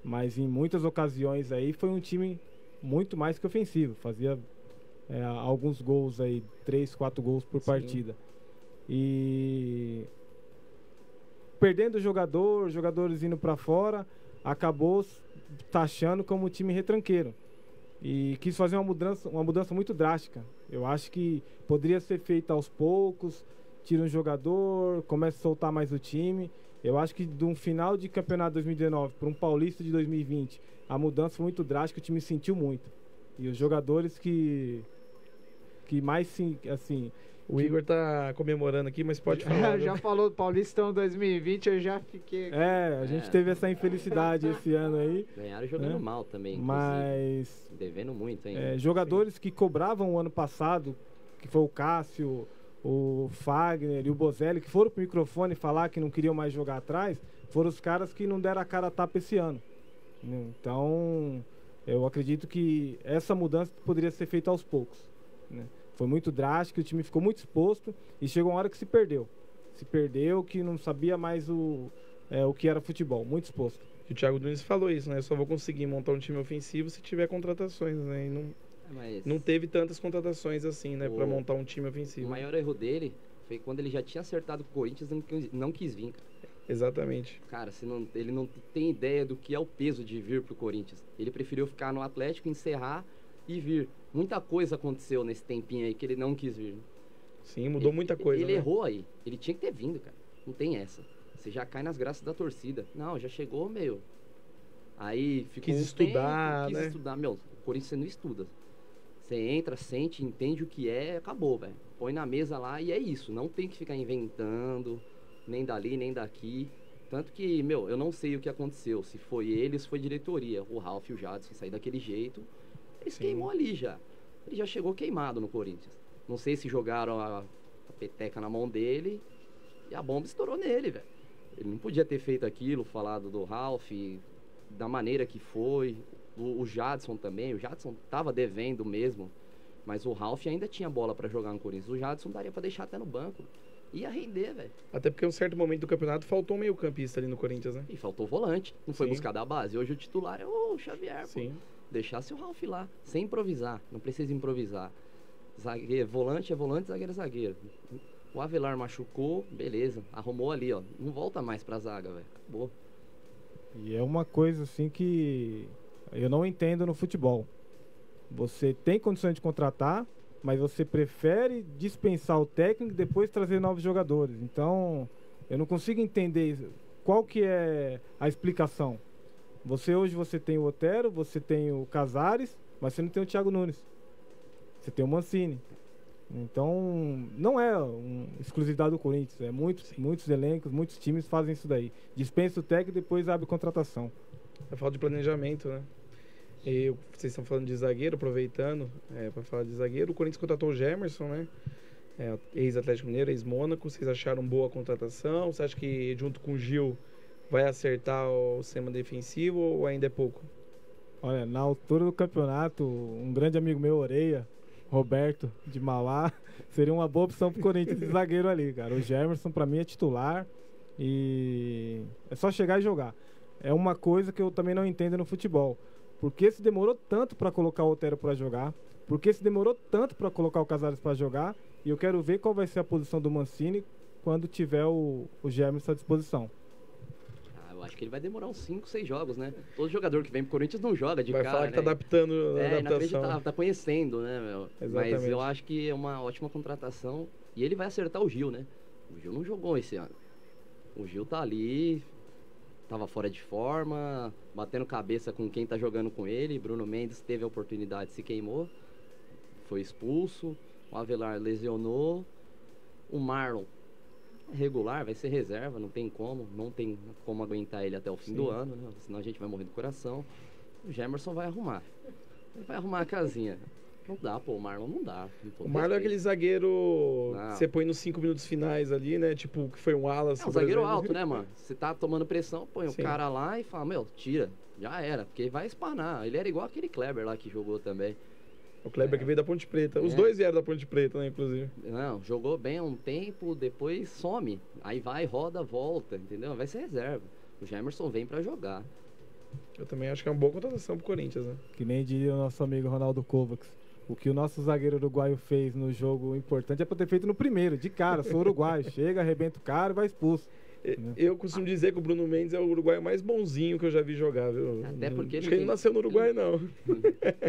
Mas em muitas ocasiões aí foi um time muito mais que ofensivo. Fazia alguns gols aí, 3, 4 gols por partida. E perdendo o jogadores indo para fora, acabou taxando como time retranqueiro. E quis fazer uma mudança muito drástica. Eu acho que poderia ser feita aos poucos, tira um jogador, começa a soltar mais o time. Eu acho que de um final de campeonato 2019 para um Paulista de 2020, a mudança foi muito drástica, o time sentiu muito. E os jogadores que mais, assim... O Igor tá comemorando aqui, mas pode falar. Já falou do Paulistão 2020, eu já fiquei... a gente teve essa infelicidade esse ano aí. Ganharam jogando mal também, mas devendo muito ainda. Jogadores que cobravam o ano passado, que foi o Cássio, o Fagner e o Bozelli, que foram pro microfone falar que não queriam mais jogar atrás, foram os caras que não deram a cara a tapa esse ano. Então, eu acredito que essa mudança poderia ser feita aos poucos, né? Foi muito drástico, o time ficou muito exposto e chegou uma hora que se perdeu. Se perdeu, que não sabia mais o que era futebol, muito exposto. E o Thiago Nunes falou isso, né? Eu só vou conseguir montar um time ofensivo se tiver contratações, né? E não teve tantas contratações assim, né? Pra montar um time ofensivo. O maior erro dele foi quando ele já tinha acertado com o Corinthians e não quis vir. Exatamente. Cara, ele não tem ideia do que é o peso de vir pro Corinthians. Ele preferiu ficar no Atlético, encerrar e vir. Muita coisa aconteceu nesse tempinho aí que ele não quis vir. Sim, mudou muita coisa. Ele errou aí. Ele tinha que ter vindo, cara. Não tem essa. Você já cai nas graças da torcida. Não, já chegou, meu. Aí ficou quis estudar, né? Meu, o Corinthians você não estuda. Você entra, sente, entende o que é, acabou, velho. Põe na mesa lá e é isso. Não tem que ficar inventando, nem dali, nem daqui. Tanto que, meu, eu não sei o que aconteceu. Se foi ele, se foi diretoria. O Ralf e o Jadson saíram daquele jeito. Eles queimou ali já. Ele já chegou queimado no Corinthians. Não sei se jogaram a peteca na mão dele e a bomba estourou nele, velho. Ele não podia ter feito aquilo, falado do Ralf, da maneira que foi. O Jadson também. O Jadson tava devendo mesmo. Mas o Ralf ainda tinha bola pra jogar no Corinthians. O Jadson daria pra deixar até no banco. Ia render, velho. Até porque em um certo momento do campeonato faltou um meio campista ali no Corinthians, né? E faltou volante. Não foi buscar da base. Hoje o titular é o Xavier, Sim. Pô. Deixasse o Ralf lá. Sem improvisar. Não precisa improvisar. Zagueiro, volante é volante, zagueiro é zagueiro. O Avelar machucou, beleza. Arrumou ali, ó. Não volta mais pra zaga, velho. Acabou. E é uma coisa assim que eu não entendo no futebol. Você tem condições de contratar, mas você prefere dispensar o técnico e depois trazer novos jogadores. Então, eu não consigo entender qual que é a explicação. Hoje você tem o Otero, você tem o Casares, mas você não tem o Thiago Nunes. Você tem o Mancini. Então, não é uma exclusividade do Corinthians. É muitos elencos, muitos times fazem isso daí. Dispensa o técnico e depois abre contratação. É falta de planejamento, né? E vocês estão falando de zagueiro, aproveitando para falar de zagueiro. O Corinthians contratou o Gemerson, né? Ex-Atlético Mineiro, ex-Mônaco. Vocês acharam boa a contratação? Você acha que junto com o Gil vai acertar o sistema defensivo ou ainda é pouco? Olha, na altura do campeonato, um grande amigo meu, Oreia, Roberto, de Mauá, seria uma boa opção pro Corinthians de zagueiro ali, cara. O Gemerson, pra mim, é titular e é só chegar e jogar. É uma coisa que eu também não entendo no futebol. Por que se demorou tanto pra colocar o Otero pra jogar? Por que se demorou tanto pra colocar o Casares pra jogar? E eu quero ver qual vai ser a posição do Mancini quando tiver o Gemerson à disposição. Eu acho que ele vai demorar uns 5, 6 jogos, né? Todo jogador que vem pro Corinthians não joga de cara, vai falar que né? tá adaptando a adaptação. Tá conhecendo, né, meu? Exatamente. Mas eu acho que é uma ótima contratação. E ele vai acertar o Gil, né? O Gil não jogou esse ano. O Gil tá ali, tava fora de forma, batendo cabeça com quem tá jogando com ele. Bruno Mendes teve a oportunidade, se queimou, foi expulso. O Avelar lesionou. O Marlon regular, vai ser reserva, não tem como aguentar ele até o fim do ano, né? Senão a gente vai morrer do coração. O Gemerson vai arrumar. Ele vai arrumar a casinha. Não dá, pô, o Marlon não dá. O Marlon é aquele zagueiro que você põe nos 5 minutos finais ali, né? Tipo, que foi um Wallace. É um zagueiro alto, né, mano? Você tá tomando pressão, põe o cara lá e fala, meu, tira. Já era, porque vai espanar. Ele era igual aquele Kleber lá que jogou também. O Kleber que veio da Ponte Preta. Os dois vieram da Ponte Preta, né, inclusive. Não, jogou bem um tempo, depois some. Aí vai, roda, volta, entendeu? Vai ser reserva. O Gemerson vem pra jogar. Eu também acho que é uma boa contratação pro Corinthians, né? Que nem diria o nosso amigo Ronaldo Kovacs. O que o nosso zagueiro uruguaio fez no jogo importante é pra ter feito no primeiro, de cara. Sou uruguaio. Chega, arrebenta o cara e vai expulso. Eu costumo dizer que o Bruno Mendes é o uruguaio mais bonzinho que eu já vi jogar, viu? Até porque acho que ele não nasceu no Uruguai, não.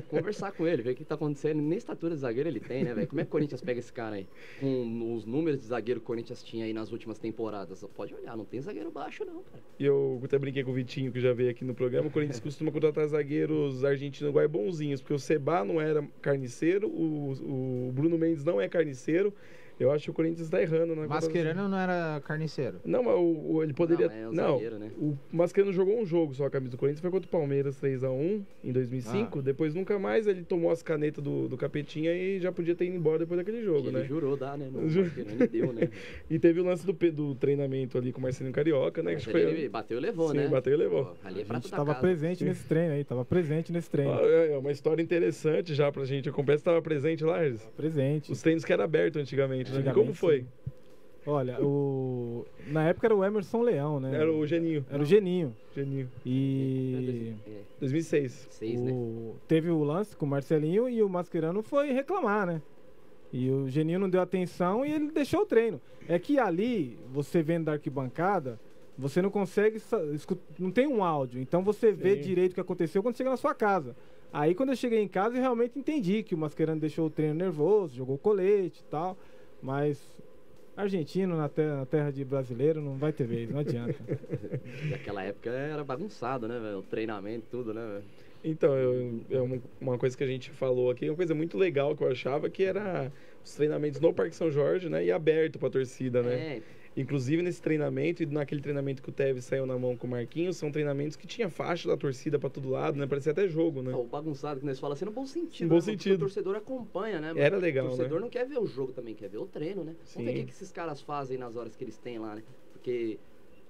Conversar com ele, ver o que tá acontecendo. Nem estatura de zagueiro ele tem, né, velho? Como é que o Corinthians pega esse cara aí? Com os números de zagueiro que o Corinthians tinha aí nas últimas temporadas. Pode olhar, não tem zagueiro baixo, não, cara. E eu até brinquei com o Vitinho, que já veio aqui no programa. O Corinthians costuma contratar zagueiros argentinos e uruguai bonzinhos, porque o Seba não era carniceiro, o Bruno Mendes não é carniceiro. Eu acho que o Corinthians tá errando, né? Mascherano não era carniceiro. Não, mas ele poderia... Não, zagueiro, né? O Mascherano jogou um jogo só a camisa do Corinthians, foi contra o Palmeiras 3-1 em 2005. Depois nunca mais ele tomou as canetas do Capetinha e já podia ter ido embora depois daquele jogo, né? Ele jurou dar, né? Ele deu, né? E teve o lance do treinamento ali com o Marcelinho Carioca, né? Que ele bateu e levou, né? Sim, bateu e levou. Pô, ali é a gente tava presente nesse treino aí, É uma história interessante já pra gente. A Compete estava presente lá, Regis? Presente. Os treinos que eram abertos antigamente, né? Como foi? Sim. Olha, na época era o Emerson Leão, né? Era o Geninho. Era o Geninho. E... 2006. Teve o lance com o Marcelinho e o Mascherano foi reclamar, né? E o Geninho não deu atenção e ele deixou o treino. É que ali, você vendo da arquibancada, você não consegue... Não tem um áudio. Então você vê direito o que aconteceu quando chega na sua casa. Aí quando eu cheguei em casa eu realmente entendi que o Mascherano deixou o treino nervoso, jogou colete e tal, mas argentino na terra de brasileiro não vai ter vez, não adianta. Naquela época era bagunçado, né, velho? O treinamento, tudo, né, velho? Então, uma coisa que a gente falou aqui, uma coisa muito legal que eu achava, que era os treinamentos no Parque São Jorge, né? E aberto pra torcida, né? Inclusive nesse treinamento e naquele treinamento que o Tevez saiu na mão com o Marquinhos, são treinamentos que tinha faixa da torcida pra todo lado, né? Parecia até jogo, né? O bagunçado que nós falamos assim, no bom sentido. No bom né? sentido. O torcedor acompanha, né? Era legal, O torcedor né? não quer ver o jogo também, quer ver o treino, né? Sim. Vamos ver o que esses caras fazem nas horas que eles têm lá, né? Porque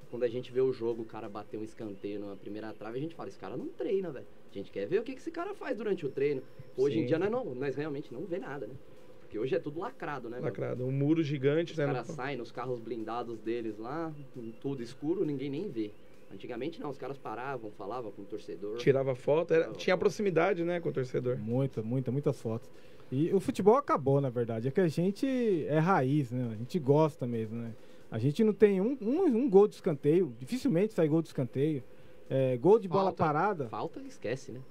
quando a gente vê o jogo, o cara bater um escanteio numa primeira trave, a gente fala, esse cara não treina, velho. A gente quer ver o que esse cara faz durante o treino. Hoje em dia nós realmente não vê nada, né? Porque hoje é tudo lacrado, né? Lacrado, um muro gigante, os né? Os caras saem nos carros blindados deles lá, tudo escuro, ninguém nem vê. Antigamente não, os caras paravam, falavam com o torcedor. Tirava foto, tinha proximidade, né, com o torcedor. Muitas fotos. E o futebol acabou, na verdade. É que a gente é raiz, né? A gente gosta mesmo, né? A gente não tem um gol de escanteio, dificilmente sai gol de escanteio. Gol de bola parada. Falta, esquece, né?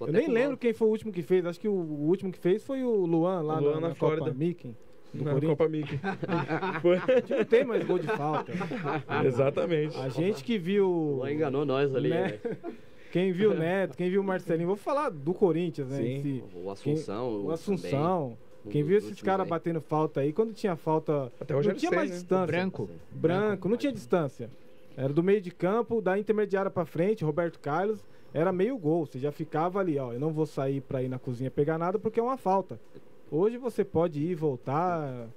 Eu nem lembro quem foi o último que fez. Acho que o último que fez foi o Luan lá na Copa Mickey. Na Copa Mickey. A gente não tem mais gol de falta. Exatamente. A gente que viu... O Luan enganou nós ali, né? Quem viu o Neto, quem viu o Marcelinho. Vou falar do Corinthians, né? Sim. O Assunção. O Assunção. Quem viu esses caras batendo falta aí, quando tinha falta... Até hoje não tinha mais distância. Branco, não tinha distância. Era do meio de campo, da intermediária pra frente, Roberto Carlos... Era meio gol, você já ficava ali, ó. Eu não vou sair pra ir na cozinha pegar nada porque é uma falta. Hoje você pode ir e voltar.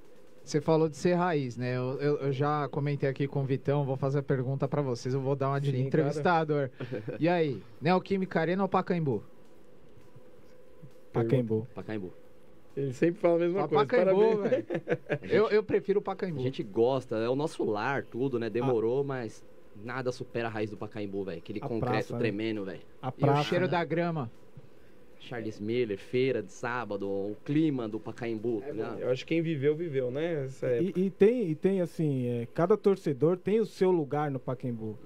Você falou de ser raiz, né? Eu já comentei aqui com o Vitão, vou fazer a pergunta pra vocês, eu vou dar uma de entrevistador. E aí, Neoquímica Arena ou Pacaembu? Pacaembu. Ele sempre fala a mesma coisa. Pacaembu, velho. Eu prefiro o Pacaembu. A gente gosta, é o nosso lar, tudo, né? Demorou, mas nada supera a raiz do Pacaembu, velho. Aquele concreto praça, tremendo, velho. E o cheiro da grama. Charles Miller, feira de sábado, o clima do Pacaembu. Né? Eu acho que quem viveu, né? Essa época. E tem assim, cada torcedor tem o seu lugar no Pacaembu.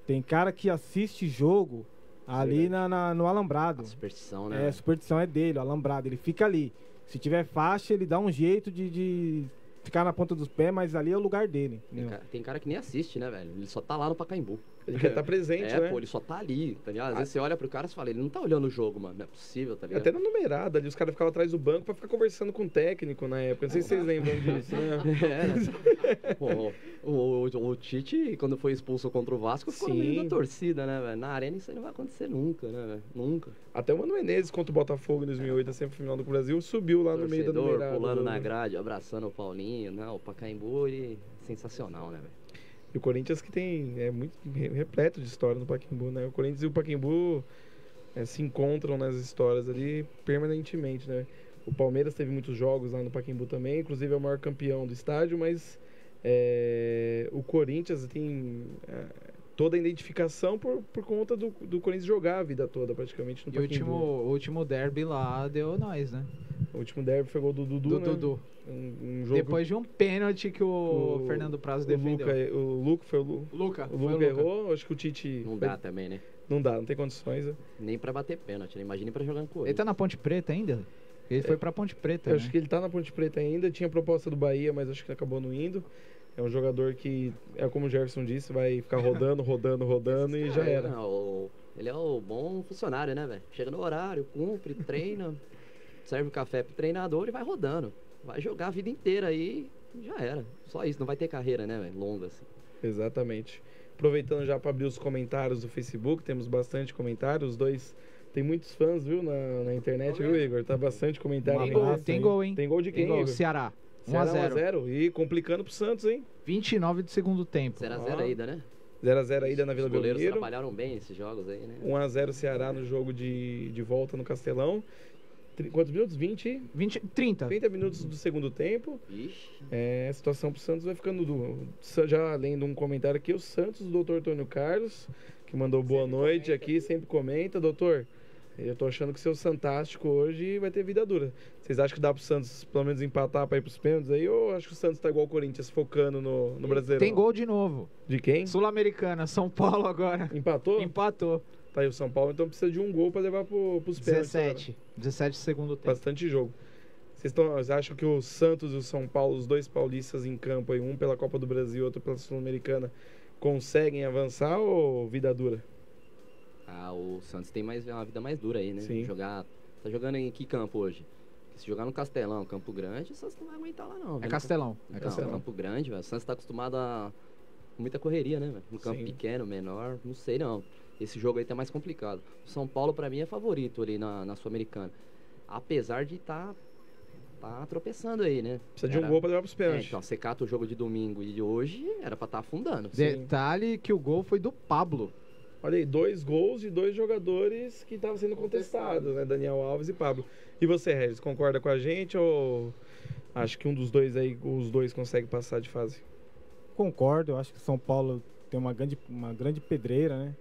Tem cara que assiste jogo ali no alambrado. A superstição, né? A superstição é dele, o alambrado. Ele fica ali. Se tiver faixa, ele dá um jeito de ficar na ponta dos pés, mas ali é o lugar dele. Tem cara que nem assiste, né, velho? Ele só tá lá no Pacaembu. Ele quer estar presente, né? Pô, ele só tá ali, tá ligado? Às vezes você olha pro cara e fala, ele não tá olhando o jogo, mano. Não é possível, tá ligado? Até na numerada ali, os caras ficavam atrás do banco pra ficar conversando com o técnico na época. Não sei se vocês lembram disso, né? Pô, o Tite, quando foi expulso contra o Vasco, ficou no meio da torcida, né, velho? Na arena isso aí não vai acontecer nunca, né, velho? Nunca. Até o Mano Menezes contra o Botafogo em 2008, a semifinal do Brasil, subiu lá no meio da numerada. Pulando na grade, abraçando o Paulinho, né? O Pacaembu, ele sensacional, né, velho? E o Corinthians que é muito repleto de história no Pacaembu, né? O Corinthians e o Pacaembu se encontram nas histórias ali permanentemente, né? O Palmeiras teve muitos jogos lá no Pacaembu também, inclusive é o maior campeão do estádio, mas o Corinthians tem toda a identificação por conta do Corinthians jogar a vida toda praticamente no Pacaembu. O último derby lá deu nós, né? O último derby foi o gol do Dudu, né? Dudu. Um jogo depois de um pênalti que o Fernando Praz defendeu. O Luca errou, acho que o Tite... Não dá também, né? Não tem condições. Né? Nem pra bater pênalti, né? Imagine pra jogar no Corinthians. Ele tá na Ponte Preta ainda? Ele foi pra Ponte Preta, Eu acho que ele tá na Ponte Preta ainda, tinha proposta do Bahia, mas acho que acabou não indo. É um jogador que, como o Jefferson disse, vai ficar rodando e já era. Ele é o bom funcionário, né, velho? Chega no horário, cumpre, treina, serve o café pro treinador e vai rodando. Vai jogar a vida inteira aí, já era. Só isso, não vai ter carreira, né, velho? Longa, assim. Exatamente. Aproveitando já para abrir os comentários do Facebook, temos bastante comentários, os dois... Tem muitos fãs, viu, na internet, viu, Igor? Tá bastante comentário. Tem gol, hein? Tem gol de quem, Igor? Ceará. 1-0. E complicando pro Santos, hein? 29 do segundo tempo. 0-0 ainda, né? 0-0 ainda na Vila Belmiro. Os goleiros trabalharam bem esses jogos aí, né? 1-0 Ceará no jogo de volta no Castelão. Quantos minutos? 30 minutos do segundo tempo. Ixi. A situação pro Santos vai ficando já lendo um comentário aqui, o Santos, do Dr. Antônio Carlos, que mandou boa noite aqui, sempre comenta. Doutor, eu tô achando que o seu Santástico hoje vai ter vida dura. Vocês acham que dá pro Santos pelo menos empatar pra ir pros pênaltis aí? Ou acho que o Santos tá igual o Corinthians, focando no Brasileirão? Tem gol de novo. De quem? Sul-Americana, São Paulo agora. Empatou? Empatou. Tá aí o São Paulo, então precisa de um gol para levar pros pênaltis. 17 segundo tempo. Bastante jogo. Vocês acham que o Santos e o São Paulo, os dois paulistas em campo, aí, um pela Copa do Brasil, outro pela Sul-Americana, conseguem avançar ou vida dura? O Santos tem uma vida mais dura aí, né? Sim. Tá jogando em que campo hoje? Se jogar no Castelão, Campo Grande, o Santos não vai aguentar lá, não. É Castelão. Campo Grande, velho. O Santos tá acostumado com muita correria, né, velho? Um campo pequeno, menor, não sei não. Esse jogo aí tá mais complicado. O São Paulo, pra mim, é favorito ali na Sul-Americana. Apesar de tá tropeçando aí, né? Precisa de um gol pra levar pros pênaltis. Então, você cata o jogo de domingo e de hoje, era pra estar afundando. Detalhe que o gol foi do Pablo. Olha aí, 2 gols de 2 jogadores que estavam sendo contestados, né? Daniel Alves e Pablo. E você, Regis, concorda com a gente ou acha que um dos dois aí, os dois conseguem passar de fase? Concordo, eu acho que o São Paulo tem uma grande pedreira, né?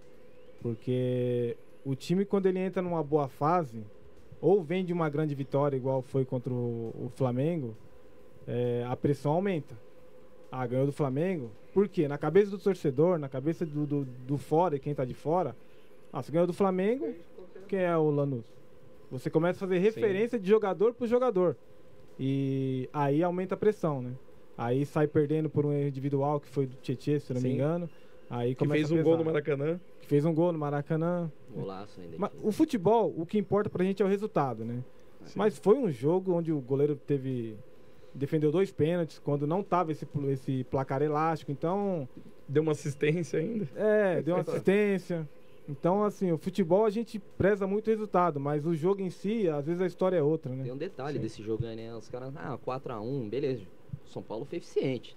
Porque o time, quando ele entra numa boa fase, ou vem de uma grande vitória, igual foi contra o Flamengo, a pressão aumenta. Ganhou do Flamengo. Por quê? Na cabeça do torcedor, na cabeça do fora e quem tá de fora, você ganhou do Flamengo, quem é o Lanús? Você começa a fazer referência de jogador pro jogador. E aí aumenta a pressão, né? Aí sai perdendo por um erro individual, que foi do Tietê, se não me engano. Aí que fez um gol no Maracanã. Que fez um gol no Maracanã. Golaço ainda. Mas o futebol, o que importa pra gente é o resultado, né? Sim. Mas foi um jogo onde o goleiro defendeu 2 pênaltis, quando não tava esse placar elástico, então... Deu uma assistência ainda. Deu uma assistência. Então, assim, o futebol a gente preza muito o resultado, mas o jogo em si, às vezes a história é outra, né? Tem um detalhe desse jogo aí, né? Os caras, 4-1, beleza. O São Paulo foi eficiente,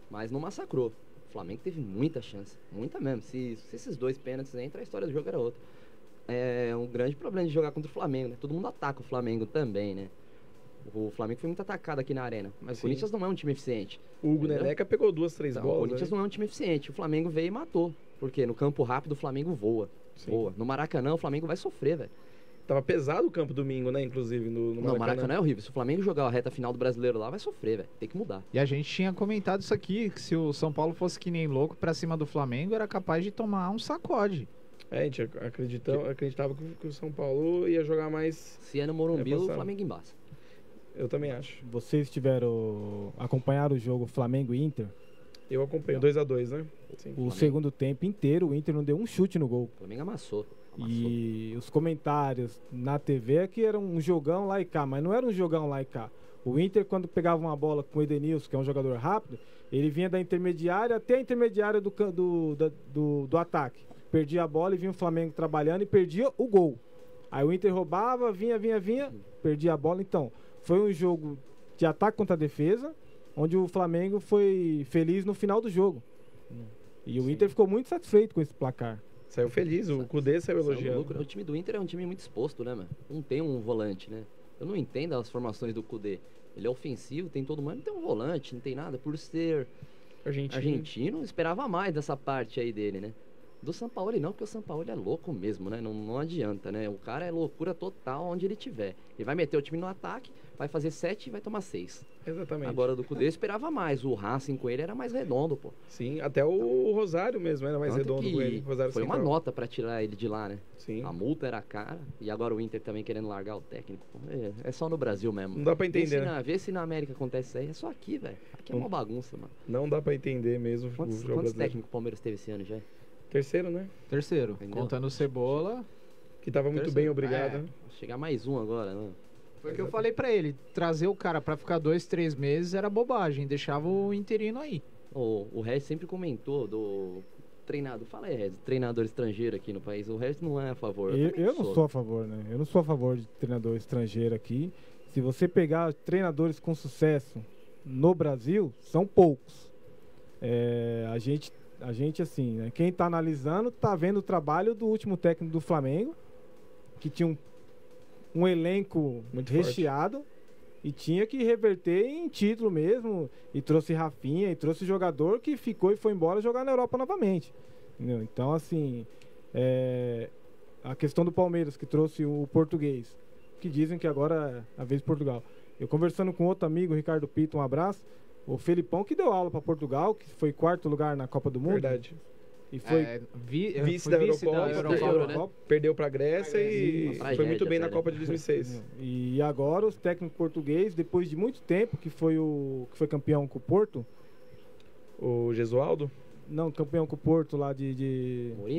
mas não massacrou. O Flamengo teve muita chance, muita mesmo. Se esses 2 pênaltis entram, a história do jogo era outra. É um grande problema de jogar contra o Flamengo, né? Todo mundo ataca o Flamengo também, né? O Flamengo foi muito atacado aqui na arena, mas o Corinthians não é um time eficiente. O Hugo Neleca pegou 2, 3 bolas. O Corinthians não é um time eficiente. O Flamengo veio e matou. Porque no campo rápido o Flamengo voa. No Maracanã o Flamengo vai sofrer, velho. Tava pesado o campo domingo, né? Inclusive no Maracanã. Não, o Maracanã é horrível. Se o Flamengo jogar a reta final do Brasileiro lá, vai sofrer, velho. Tem que mudar. E a gente tinha comentado isso aqui, que se o São Paulo fosse que nem louco pra cima do Flamengo, era capaz de tomar um sacode. A gente acreditava que o São Paulo ia jogar mais... Se é no Morumbi, o Flamengo embaça. Eu também acho. Vocês acompanharam o jogo Flamengo e Inter? Eu acompanho, 2-2, né? Sim, o segundo tempo inteiro, o Inter não deu um chute no gol. O Flamengo amassou. E os comentários na TV é que era um jogão lá e cá, mas não era um jogão lá e cá. O Inter, quando pegava uma bola com o Edenilson, que é um jogador rápido, ele vinha da intermediária até a intermediária do ataque. Perdia a bola e vinha o Flamengo trabalhando e perdia o gol. Aí o Inter roubava, vinha, perdia a bola. Então, foi um jogo de ataque contra a defesa, onde o Flamengo foi feliz no final do jogo. E o Inter ficou muito satisfeito com esse placar. Saiu feliz, o Cudê saiu elogiando. O time do Inter é um time muito exposto, né, mano? Não tem um volante, né? Eu não entendo as formações do Cudê. Ele é ofensivo, tem todo mundo, não tem um volante, não tem nada. Por ser argentino, esperava mais dessa parte aí dele, né? Do Sampaoli não, porque o Sampaoli é louco mesmo, né? Não adianta, né? O cara é loucura total onde ele estiver. Ele vai meter o time no ataque, vai fazer 7 e vai tomar 6. Exatamente. Agora do Cudê eu esperava mais. O Racing com ele era mais redondo, pô. Sim, até o Rosário mesmo era mais redondo com ele. Rosário foi Central. uma nota pra tirar ele de lá, né? Sim. A multa era cara. E agora o Inter também querendo largar o técnico. Pô. É só no Brasil mesmo. Não dá pra entender, né? Vê se na América acontece isso aí. É só aqui, velho. Aqui é uma bagunça, mano. Não dá pra entender mesmo. Quantos técnicos o Palmeiras teve esse ano já? Terceiro, né? Terceiro. Entendeu? Contando o Cebola. Que tava muito bem, obrigado. Chegar mais um agora, né? Foi o que eu falei pra ele. Trazer o cara pra ficar 2, 3 meses era bobagem. Deixava o interino aí. O Regis sempre comentou do treinador. Fala aí, Regis. Treinador estrangeiro aqui no país. O Regis não é a favor. Eu não sou a favor, né? Eu não sou a favor de treinador estrangeiro aqui. Se você pegar treinadores com sucesso no Brasil, são poucos. A gente, assim, né? Quem tá analisando, tá vendo o trabalho do último técnico do Flamengo, que tinha um elenco muito recheado forte. E tinha que reverter em título mesmo. E trouxe Rafinha, e trouxe jogador que ficou e foi embora jogar na Europa novamente. Entendeu? Então, assim, a questão do Palmeiras, que trouxe o português, que dizem que agora é a vez de Portugal. Eu conversando com outro amigo, Ricardo Pito, um abraço. O Felipão que deu aula para Portugal, que foi 4º lugar na Copa do Mundo. Verdade. E foi vice da Eurocopa, né? Perdeu para a Grécia e foi muito bem na Copa de 2006. E agora os técnicos portugueses, depois de muito tempo, que foi campeão com o Porto. O Gesualdo? Não, campeão com o Porto lá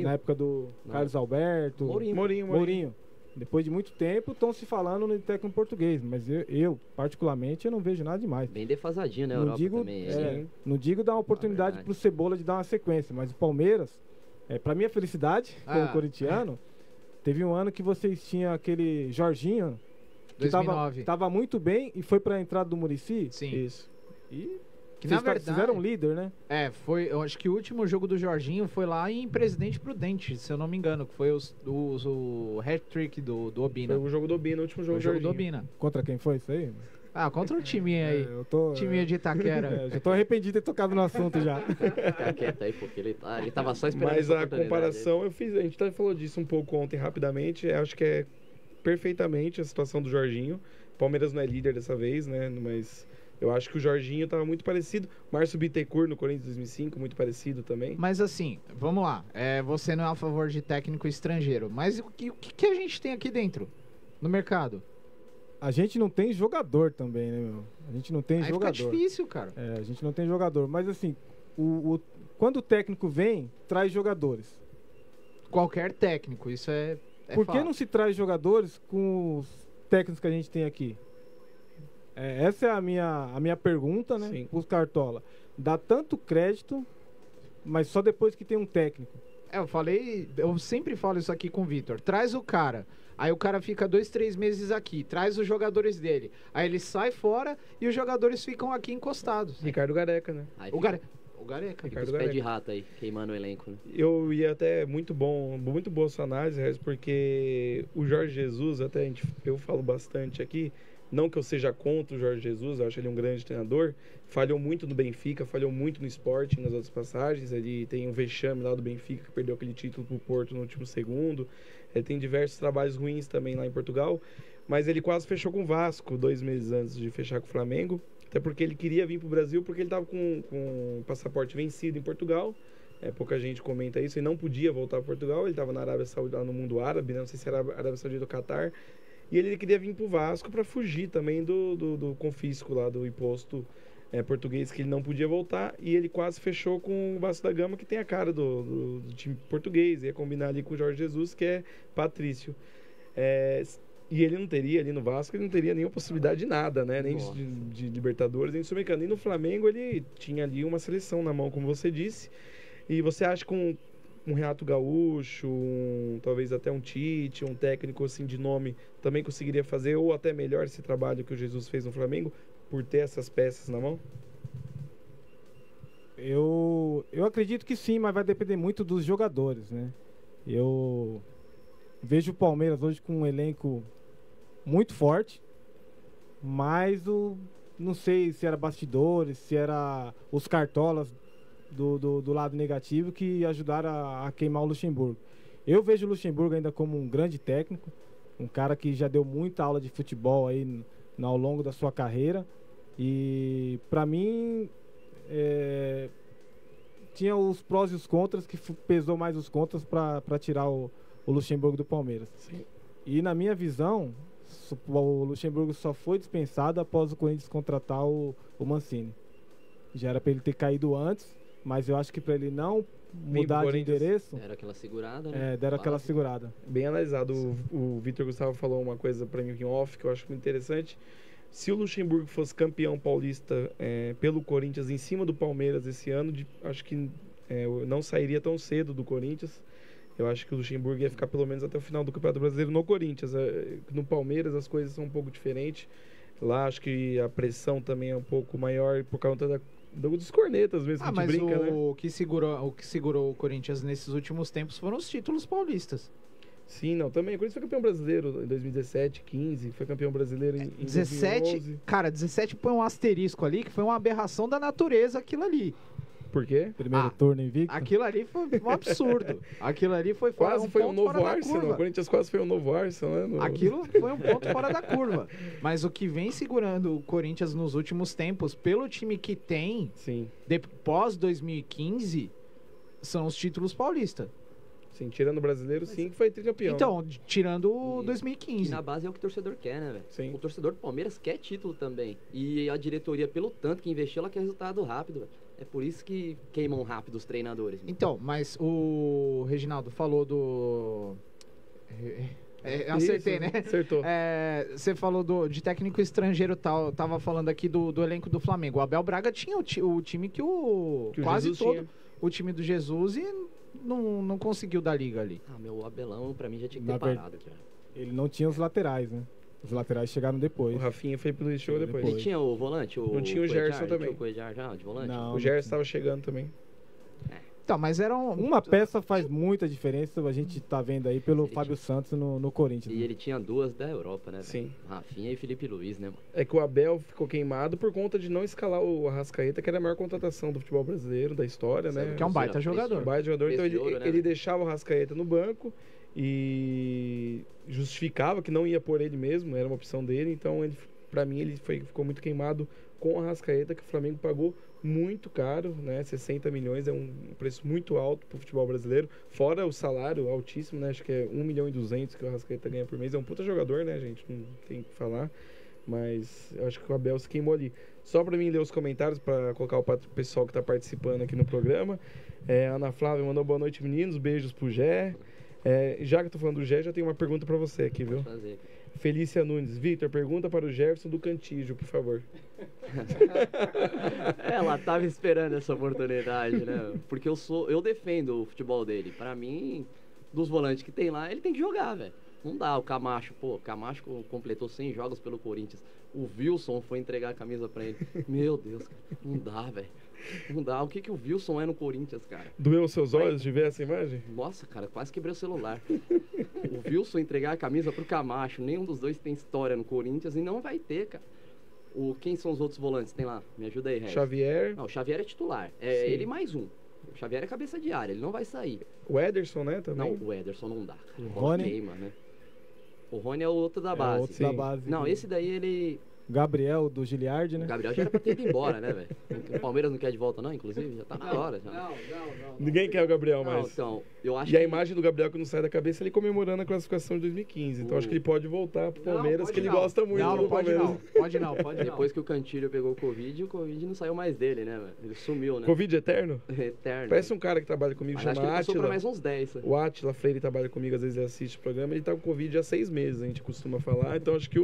na época do Carlos Alberto. Mourinho. Depois de muito tempo, estão se falando no técnico português, mas eu, particularmente, eu não vejo nada demais. Bem defasadinho, né? Europa também. Não digo dar uma oportunidade pro Cebola de dar uma sequência, mas o Palmeiras, pra minha felicidade, como corintiano, teve um ano que vocês tinham aquele Jorginho, que 2009. Tava muito bem e foi pra entrada do Muricy. Sim. Isso. E... Que na verdade fizeram um líder, né? Eu acho que o último jogo do Jorginho foi lá em Presidente Prudente, se eu não me engano, que foi o hat-trick do Obina. Foi o jogo do Obina, o último jogo do Obina. Contra quem foi isso aí? Contra o time aí. Time de Itaquera. Já tô arrependido de ter tocado no assunto já. Fica quieto aí, porque ele tava só esperando. Mas a comparação, a gente até falou disso um pouco ontem rapidamente, acho que é perfeitamente a situação do Jorginho. Palmeiras não é líder dessa vez, né? Mas... eu acho que o Jorginho estava muito parecido. Márcio Bittencourt no Corinthians 2005, muito parecido também. Mas assim, vamos lá. Você não é a favor de técnico estrangeiro. Mas o que a gente tem aqui dentro? No mercado? A gente não tem jogador também, né, meu? A gente não tem jogador. Fica difícil, cara. A gente não tem jogador. Mas assim, quando o técnico vem, traz jogadores. Qualquer técnico, isso é Por que não se traz jogadores com os técnicos que a gente tem aqui? Essa é a minha pergunta, né? Sim. Os Cartola. Dá tanto crédito, mas só depois que tem um técnico. Eu sempre falo isso aqui com o Vitor. Traz o cara, aí o cara fica 2-3 meses aqui, traz os jogadores dele. Aí ele sai fora e os jogadores ficam aqui encostados. Ricardo Gareca, né? O Gareca. Fica os pés de rato aí, queimando o elenco, né? Eu ia até muito boa sua análise, porque o Jorge Jesus, eu falo bastante aqui. Não que eu seja contra o Jorge Jesus, eu acho ele um grande treinador. Falhou muito no Benfica, falhou muito no Sporting nas outras passagens. Ele tem um vexame lá do Benfica, que perdeu aquele título pro Porto no último segundo. Ele tem diversos trabalhos ruins também lá em Portugal. Mas ele quase fechou com o Vasco 2 meses antes de fechar com o Flamengo. Até porque ele queria vir pro Brasil, porque ele estava com o passaporte vencido em Portugal. Pouca gente comenta isso. Ele não podia voltar para Portugal. Ele estava na Arábia Saudita, lá no mundo árabe, não sei se era Arábia Saudita ou Catar. E ele queria vir pro Vasco para fugir também do confisco lá, do imposto português, que ele não podia voltar. E ele quase fechou com o Vasco da Gama, que tem a cara do time português. Ia combinar ali com o Jorge Jesus, que é Patrício. E ele não teria ali no Vasco, ele não teria nenhuma possibilidade de nada, né? Nem de Libertadores, nem de Sul-Americano. E no Flamengo ele tinha ali uma seleção na mão, como você disse. E você acha que um Renato Gaúcho, talvez até um Tite, um técnico assim de nome, também conseguiria fazer ou até melhor esse trabalho que o Jesus fez no Flamengo, por ter essas peças na mão? Eu acredito que sim, mas vai depender muito dos jogadores, né? Eu vejo o Palmeiras hoje com um elenco muito forte, mas não sei se era bastidores, se era os cartolas do lado negativo que ajudaram a queimar o Luxemburgo. Eu vejo o Luxemburgo ainda como um grande técnico, um cara que já deu muita aula de futebol aí ao longo da sua carreira, e para mim tinha os prós e os contras, que pesou mais os contras para tirar o Luxemburgo do Palmeiras. Sim. E na minha visão, o Luxemburgo só foi dispensado após o Corinthians contratar o Mancini. Já era para ele ter caído antes, mas eu acho que para ele não mudar de endereço... Deram aquela segurada, né? Deram aquela segurada. Bem analisado. O Vitor Gustavo falou uma coisa para mim em off, que eu acho muito interessante. Se o Luxemburgo fosse campeão paulista pelo Corinthians em cima do Palmeiras esse ano, acho que não sairia tão cedo do Corinthians. Eu acho que o Luxemburgo ia ficar pelo menos até o final do Campeonato Brasileiro no Corinthians. No Palmeiras as coisas são um pouco diferentes. Lá acho que a pressão também é um pouco maior por conta dos cornetas mesmo, que a gente brinca, né? O que segurou o Corinthians nesses últimos tempos foram os títulos paulistas. Sim, não, também. O Corinthians foi campeão brasileiro em 2017, 15, foi campeão brasileiro em 17, 2011. Cara, 17 põe um asterisco ali, que foi uma aberração da natureza aquilo ali. Por quê? Primeiro turno invicto. Aquilo ali foi um absurdo. Aquilo ali foi quase foi um novo Arsenal. O Corinthians quase foi um novo Arsenal, né? Aquilo foi um ponto fora da curva. Mas o que vem segurando o Corinthians nos últimos tempos, pelo time que tem, sim, pós 2015, são os títulos paulistas. Sim, tirando o brasileiro, sim, que foi tricampeão. Então, tirando o 2015. E na base é o que o torcedor quer, né, velho? Sim. O torcedor do Palmeiras quer título também. E a diretoria, pelo tanto que investiu, ela quer resultado rápido, velho. É por isso que queimam rápido os treinadores. Então, mas o Reginaldo falou do... acertei, Isso, né? Acertou. Você falou de técnico estrangeiro tal. Tava falando aqui do elenco do Flamengo. O Abel Braga tinha o time que quase Jesus todo... tinha. O time do Jesus e não conseguiu dar liga ali. O Abelão, pra mim, já tinha que ter parado, cara. Ele não tinha os laterais, né? Os laterais chegaram depois. O Rafinha foi pelo chegou depois. Ele tinha o volante? Não tinha o Gerson também. Tinha o Cuejar já, de volante? Não, o Gerson estava chegando também. Tá, mas era uma peça faz muita diferença, a gente tá vendo aí pelo Fábio Santos no Corinthians. E ele tinha duas da Europa, né? Sim. Rafinha e Felipe Luiz, né, mano? É que o Abel ficou queimado por conta de não escalar o Arrascaeta, que era a maior contratação do futebol brasileiro, da história, né? Que é um baita jogador. Um baita jogador, então né, ele deixava o Arrascaeta no banco e justificava que não ia por ele mesmo, era uma opção dele, então pra mim ele ficou muito queimado com o Arrascaeta, que o Flamengo pagou muito caro, né? 60 milhões é um preço muito alto pro futebol brasileiro, fora o salário altíssimo, né? Acho que é 1,2 milhão que o Arrascaeta ganha por mês. É um puta jogador, né, gente? Não tem o que falar. Mas eu acho que o Abel se queimou ali. Só para mim ler os comentários, para colocar o pessoal que tá participando aqui no programa. A Ana Flávia mandou boa noite, meninos. Beijos pro Gé. Já que eu tô falando do Gé, já tenho uma pergunta para você aqui, viu? Pode fazer. Felícia Nunes. Vitor, pergunta para o Jefferson do Cantígio, por favor. Ela tava esperando essa oportunidade, né? Porque eu defendo o futebol dele. Pra mim, dos volantes que tem lá, ele tem que jogar, velho. Não dá, o Camacho, Camacho completou 100 jogos pelo Corinthians. O Wilson foi entregar a camisa pra ele. Meu Deus, cara, não dá, velho. Não dá. O que o Wilson é no Corinthians, cara? Doeu os seus olhos de ver essa imagem? Nossa, cara, quase quebrei o celular. O Wilson entregar a camisa pro Camacho, nenhum dos dois tem história no Corinthians e não vai ter, cara. Quem são os outros volantes? Tem lá, me ajuda aí, Regis. Xavier. Não, o Xavier é titular. Ele mais um. O Xavier é cabeça de área, ele não vai sair. O Ederson, né, também? Não, o Ederson não dá. O Rony. Queima, né? O Rony é o outro da base. Outro da base. Não, esse daí ele... Gabriel, do Giliard, né? O Gabriel já era pra ter ido embora, né, velho? O Palmeiras não quer de volta, não, inclusive? Já tá na hora. Já. Não. Ninguém quer o Gabriel mais. Então, eu acho a imagem do Gabriel que não sai da cabeça, ele comemorando a classificação de 2015. Então acho que ele pode voltar pro Palmeiras, que ele gosta muito do Palmeiras. Pode não. Depois que o Cantilho pegou o Covid não saiu mais dele, né, velho? Ele sumiu, né? Covid eterno? Eterno. Parece um cara que trabalha comigo, chama Átila. Átila. Pra mais uns 10. O Átila Freire trabalha comigo, às vezes ele assiste o programa, ele tá com Covid há 6 meses, a gente costuma falar. Então acho que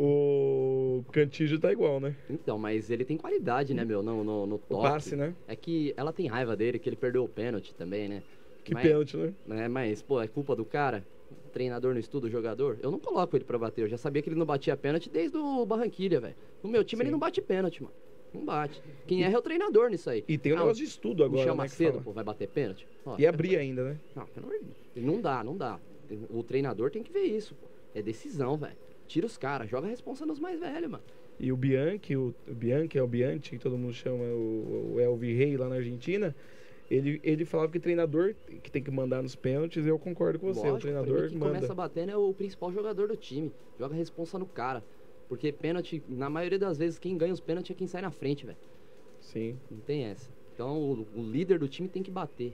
o Cantillo tá igual, né? Então, mas ele tem qualidade, né, meu? No toque. O passe, né? É que ela tem raiva dele, que ele perdeu o pênalti também, né? Pênalti, né? Mas, é culpa do cara? O treinador não estuda o jogador? Eu não coloco ele pra bater. Eu já sabia que ele não batia pênalti desde o Barranquilha, velho. No meu time ele não bate pênalti, mano. Não bate. Quem erra é o treinador nisso aí. E tem um negócio de estudo agora, Michel né? Macedo, vai bater pênalti? E abrir ainda, né? Não dá. O treinador tem que ver isso, pô. É decisão, velho. Tira os caras, joga a responsa nos mais velhos, mano. E o Bianchi, é o Bianchi, que todo mundo chama o Elvi Rei lá na Argentina, ele falava que treinador que tem que mandar nos pênaltis, eu concordo com você. Lógico, o treinador quem começa batendo é o principal jogador do time. Joga a responsa no cara. Porque pênalti, na maioria das vezes, quem ganha os pênaltis é quem sai na frente, velho. Sim. Não tem essa. Então, o líder do time tem que bater.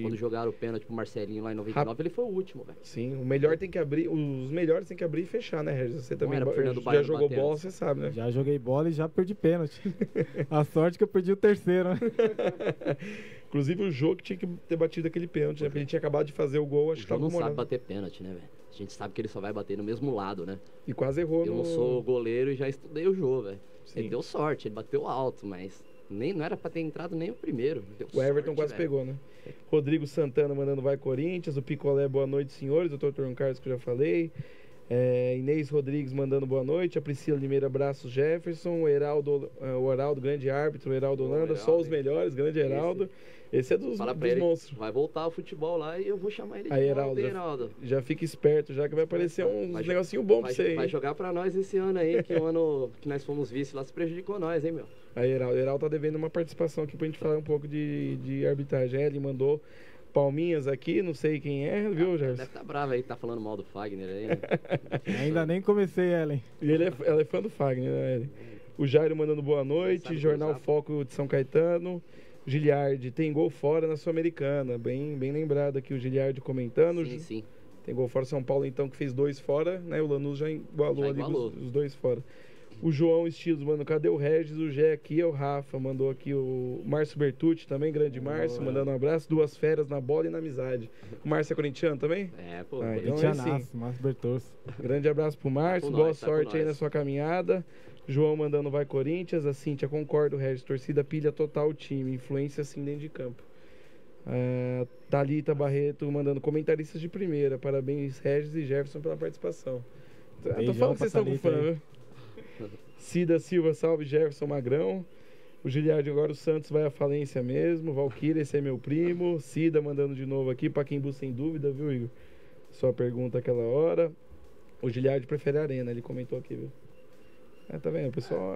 Quando jogaram o pênalti pro Marcelinho lá em 99, ele foi o último, velho. Sim, o melhor tem que abrir, os melhores tem que abrir e fechar, né, Regis? Você também já jogou bola, você sabe, né? Já joguei bola e já perdi pênalti. A sorte que eu perdi o terceiro, né? Inclusive o jogo tinha que ter batido aquele pênalti, né? Porque ele tinha acabado de fazer o gol, acho que tava não sabe bater pênalti, né, velho? A gente sabe que ele só vai bater no mesmo lado, né? E quase errou. Eu não sou goleiro e já estudei o jogo, velho. Ele deu sorte, ele bateu alto, mas não era pra ter entrado nem o primeiro. O Everton quase pegou, né? Rodrigo Santana mandando vai Corinthians. O Picolé, boa noite, senhores. O Dr. Carlos, que eu já falei. Inês Rodrigues mandando boa noite. A Priscila Limeira, abraços, Jefferson. O Heraldo, grande árbitro. O Heraldo Holanda, só os melhores, grande Heraldo. Esse é dos monstros. Vai voltar ao futebol lá e eu vou chamar ele de aí, Heraldo. Já fica esperto, já que vai aparecer uns negocinho bom pra você aí. Vai jogar pra nós esse ano aí, que o ano que nós fomos vice lá se prejudicou nós, hein, meu? Aí, Heraldo tá devendo uma participação aqui pra gente falar um pouco de arbitragem. Ele mandou palminhas aqui, não sei quem é, viu, Jefferson? Deve tá bravo aí, tá falando mal do Fagner aí, né? Ainda nem comecei, Ellen. E ela é fã do Fagner, né, Ellen? O Jairo mandando boa noite, Jornal Foco de São Caetano. Giliardi tem gol fora na Sul-Americana. Bem lembrado aqui o Giliardi comentando. Sim. Tem gol fora São Paulo, então, que fez 2 fora, né? O Lanús já igualou ali os 2 fora. O João Estilos, mano, cadê o Regis? O Gé aqui é o Rafa. Mandou aqui o Márcio Bertucci também, grande Márcio, mandando um abraço. 2 feras na bola e na amizade. O Márcio é corintiano também? Pô. Corintianaço, Márcio Bertucci. Grande abraço pro Márcio, boa sorte aí na sua caminhada. João mandando vai Corinthians. A Cíntia, concordo, Regis. Torcida pilha total o time. Influência assim dentro de campo. Thalita Barreto mandando comentaristas de primeira. Parabéns, Regis e Jefferson, pela participação. Tô falando que vocês estão com fã, viu? Cida Silva, salve Jefferson Magrão. O Giliardi, agora o Santos vai à falência mesmo. Valquíria, esse é meu primo. Cida mandando de novo aqui, pra quem busca em dúvida, viu, Igor? Sua pergunta aquela hora. O Giliardi prefere a Arena, ele comentou aqui, viu? Tá vendo, pessoal?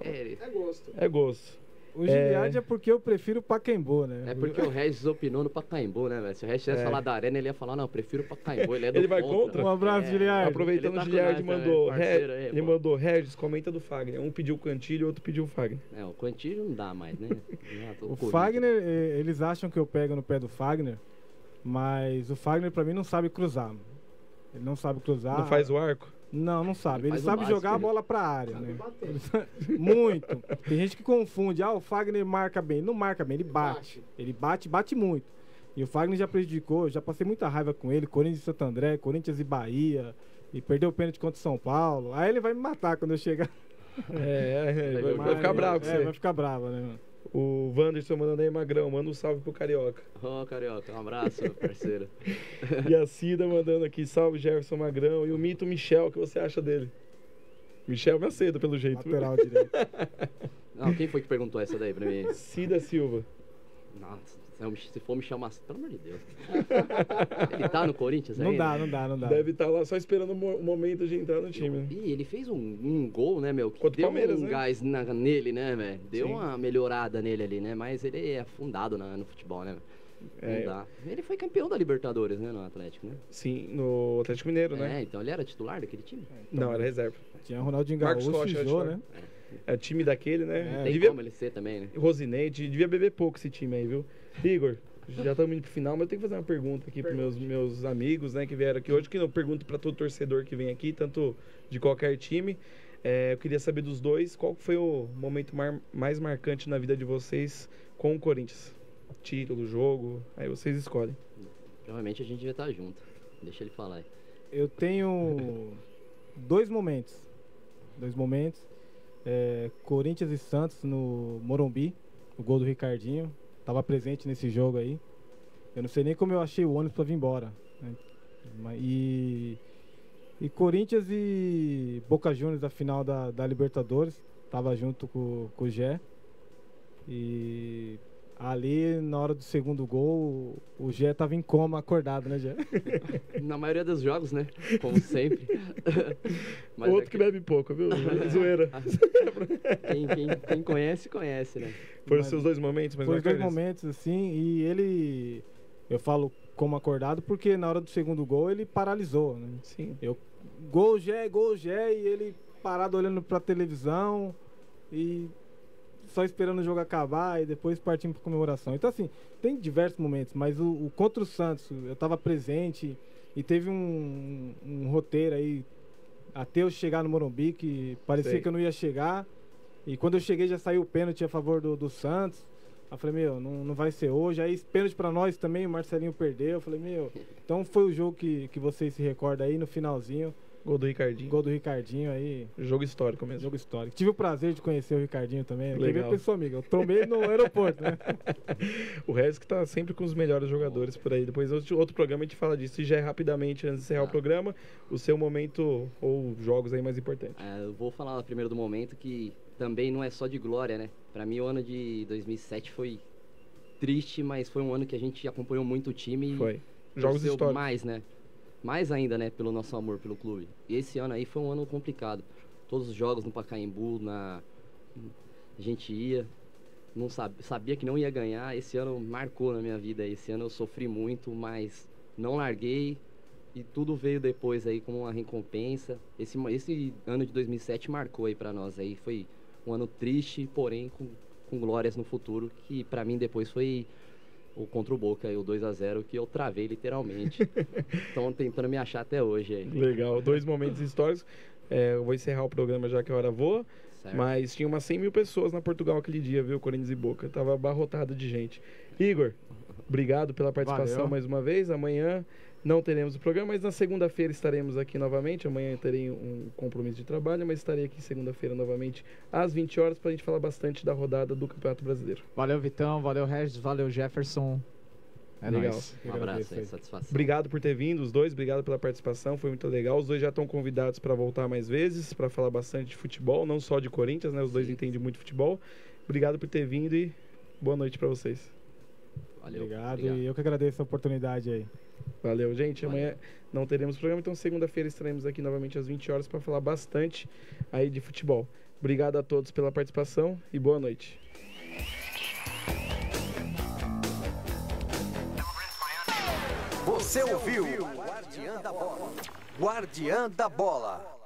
É gosto. O Giliardi é porque eu prefiro o Pacaembu, né? É porque o Regis opinou no Pacaembu, né, velho? Se o Regis tivesse falado da Arena, ele ia falar, não, eu prefiro o Pacaembu, ele é do Ele vai contra? Um abraço, Giliardi. Aproveitando, o Giliardi mandou, ele mandou, Regis, comenta do Fagner. Um pediu o Cantilho, outro pediu o Fagner. O Cantilho não dá mais, né? O Fagner, eles acham que eu pego no pé do Fagner, mas o Fagner, pra mim, não sabe cruzar. Ele não sabe cruzar. Não faz o arco? Não sabe. Ele sabe jogar a bola pra área, né? Muito. Tem gente que confunde. O Fagner marca bem. Não marca bem, ele bate. Ele bate muito. E o Fagner já prejudicou, já passei muita raiva com ele. Corinthians e Santo André, Corinthians e Bahia. E perdeu o pênalti contra o São Paulo. Aí ele vai me matar quando eu chegar. Vai ficar bravo com você. Vai ficar bravo, né, mano? O Wanderson mandando aí, Magrão, manda um salve pro Carioca. Carioca, um abraço, meu parceiro. E a Cida mandando aqui, salve Jefferson Magrão. E o mito Michel, o que você acha dele? Michel Macedo, pelo jeito. Lateral direito. Não, quem foi que perguntou essa daí pra mim? Cida Silva. Nossa, se for Michel Macedo, pelo amor de Deus. Ele tá no Corinthians ainda? Não dá. Deve estar lá só esperando o momento de entrar no time. E ele fez um gol, né, meu? Que contra deu Palmeiras, um gás nele, né, velho? Deu uma melhorada nele ali, né? Mas ele é afundado no futebol, né? Não dá. Ele foi campeão da Libertadores, né, no Atlético, né? Sim, no Atlético Mineiro, né? Então ele era titular daquele time? Não, era reserva. Tinha Ronaldinho Gaúcho, né? É time daquele, né? Tem como ele ser também, né? Rosinete, devia beber pouco esse time aí, viu? Igor, já estamos indo pro final, mas eu tenho que fazer uma pergunta aqui pros meus amigos, né, que vieram aqui hoje, que eu pergunto para todo torcedor que vem aqui, tanto de qualquer time. Eu queria saber dos dois, qual foi o momento mais marcante na vida de vocês com o Corinthians? Título, jogo, aí vocês escolhem. Provavelmente a gente devia estar junto. Deixa ele falar aí. Eu tenho dois momentos. Corinthians e Santos no Morumbi, o gol do Ricardinho. Tava presente nesse jogo aí. Eu não sei nem como eu achei o ônibus pra vir embora, né? E Corinthians e Boca Juniors, a final da Libertadores. Tava junto com o Gé. E ali, na hora do segundo gol, o Gé tava em coma, acordado, né, Gé? Na maioria dos jogos, né? Como sempre. Mas outro que bebe pouco, viu? Zoeira. Quem conhece, conhece, né? Foram os seus dois momentos? Foram os dois momentos, assim, e ele... Eu falo como acordado porque na hora do segundo gol ele paralisou, né? Sim. Gol Gé, e ele parado olhando pra televisão e só esperando o jogo acabar e depois partindo pra comemoração. Então, assim, tem diversos momentos, mas o contra o Santos, eu tava presente e teve um roteiro aí até eu chegar no Morumbi que parecia que eu não ia chegar. E quando eu cheguei já saiu o pênalti a favor do Santos. Eu falei, não vai ser hoje. Aí pênalti pra nós também, o Marcelinho perdeu. Eu falei, então foi o jogo que vocês se recordam aí no finalzinho. Gol do Ricardinho aí. Jogo histórico mesmo. Jogo histórico. Tive o prazer de conhecer o Ricardinho também. Legal. Pessoa amiga. Eu trombei no aeroporto, né? O Regis que tá sempre com os melhores jogadores por aí. Depois outro programa a gente fala disso. E já é rapidamente, antes de encerrar o programa, o seu momento ou jogos aí mais importantes. Eu vou falar primeiro do momento que também não é só de glória, né? Pra mim o ano de 2007 foi triste, mas foi um ano que a gente acompanhou muito o time. Foi. Jogos históricos. Mais, né? Mais ainda, né? Pelo nosso amor pelo clube. E esse ano aí foi um ano complicado. Todos os jogos no Pacaembu, a gente ia, não sabia que não ia ganhar. Esse ano marcou na minha vida. Esse ano eu sofri muito, mas não larguei. E tudo veio depois aí como uma recompensa. Esse ano de 2007 marcou aí pra nós aí. Foi um ano triste, porém com com glórias no futuro, que pra mim depois foi o contra o Boca, o 2-0, que eu travei literalmente. Estão tentando me achar até hoje aí. Legal, 2 momentos históricos. Eu vou encerrar o programa já que a hora voa. Certo. Mas tinha umas 100 mil pessoas na Portugal aquele dia, viu? Corinthians e Boca. Tava abarrotado de gente. Igor, obrigado pela participação mais uma vez. Amanhã não teremos o programa, mas na segunda-feira estaremos aqui novamente. Amanhã terei um compromisso de trabalho, mas estarei aqui segunda-feira novamente às 20 horas para a gente falar bastante da rodada do Campeonato Brasileiro. Valeu, Vitão. Valeu, Regis. Valeu, Jefferson. É legal. Nóis. Um abraço aí, satisfação. Obrigado por ter vindo, os dois. Obrigado pela participação, foi muito legal. Os dois já estão convidados para voltar mais vezes, para falar bastante de futebol, não só de Corinthians, né? Os dois entendem muito futebol. Obrigado por ter vindo e boa noite para vocês. Valeu. Obrigado. E eu que agradeço a oportunidade aí. Valeu, gente. Amanhã não teremos programa, então segunda-feira estaremos aqui novamente às 20 horas para falar bastante aí de futebol. Obrigado a todos pela participação e boa noite. Você ouviu Guardiã da Bola. Guardiã da Bola.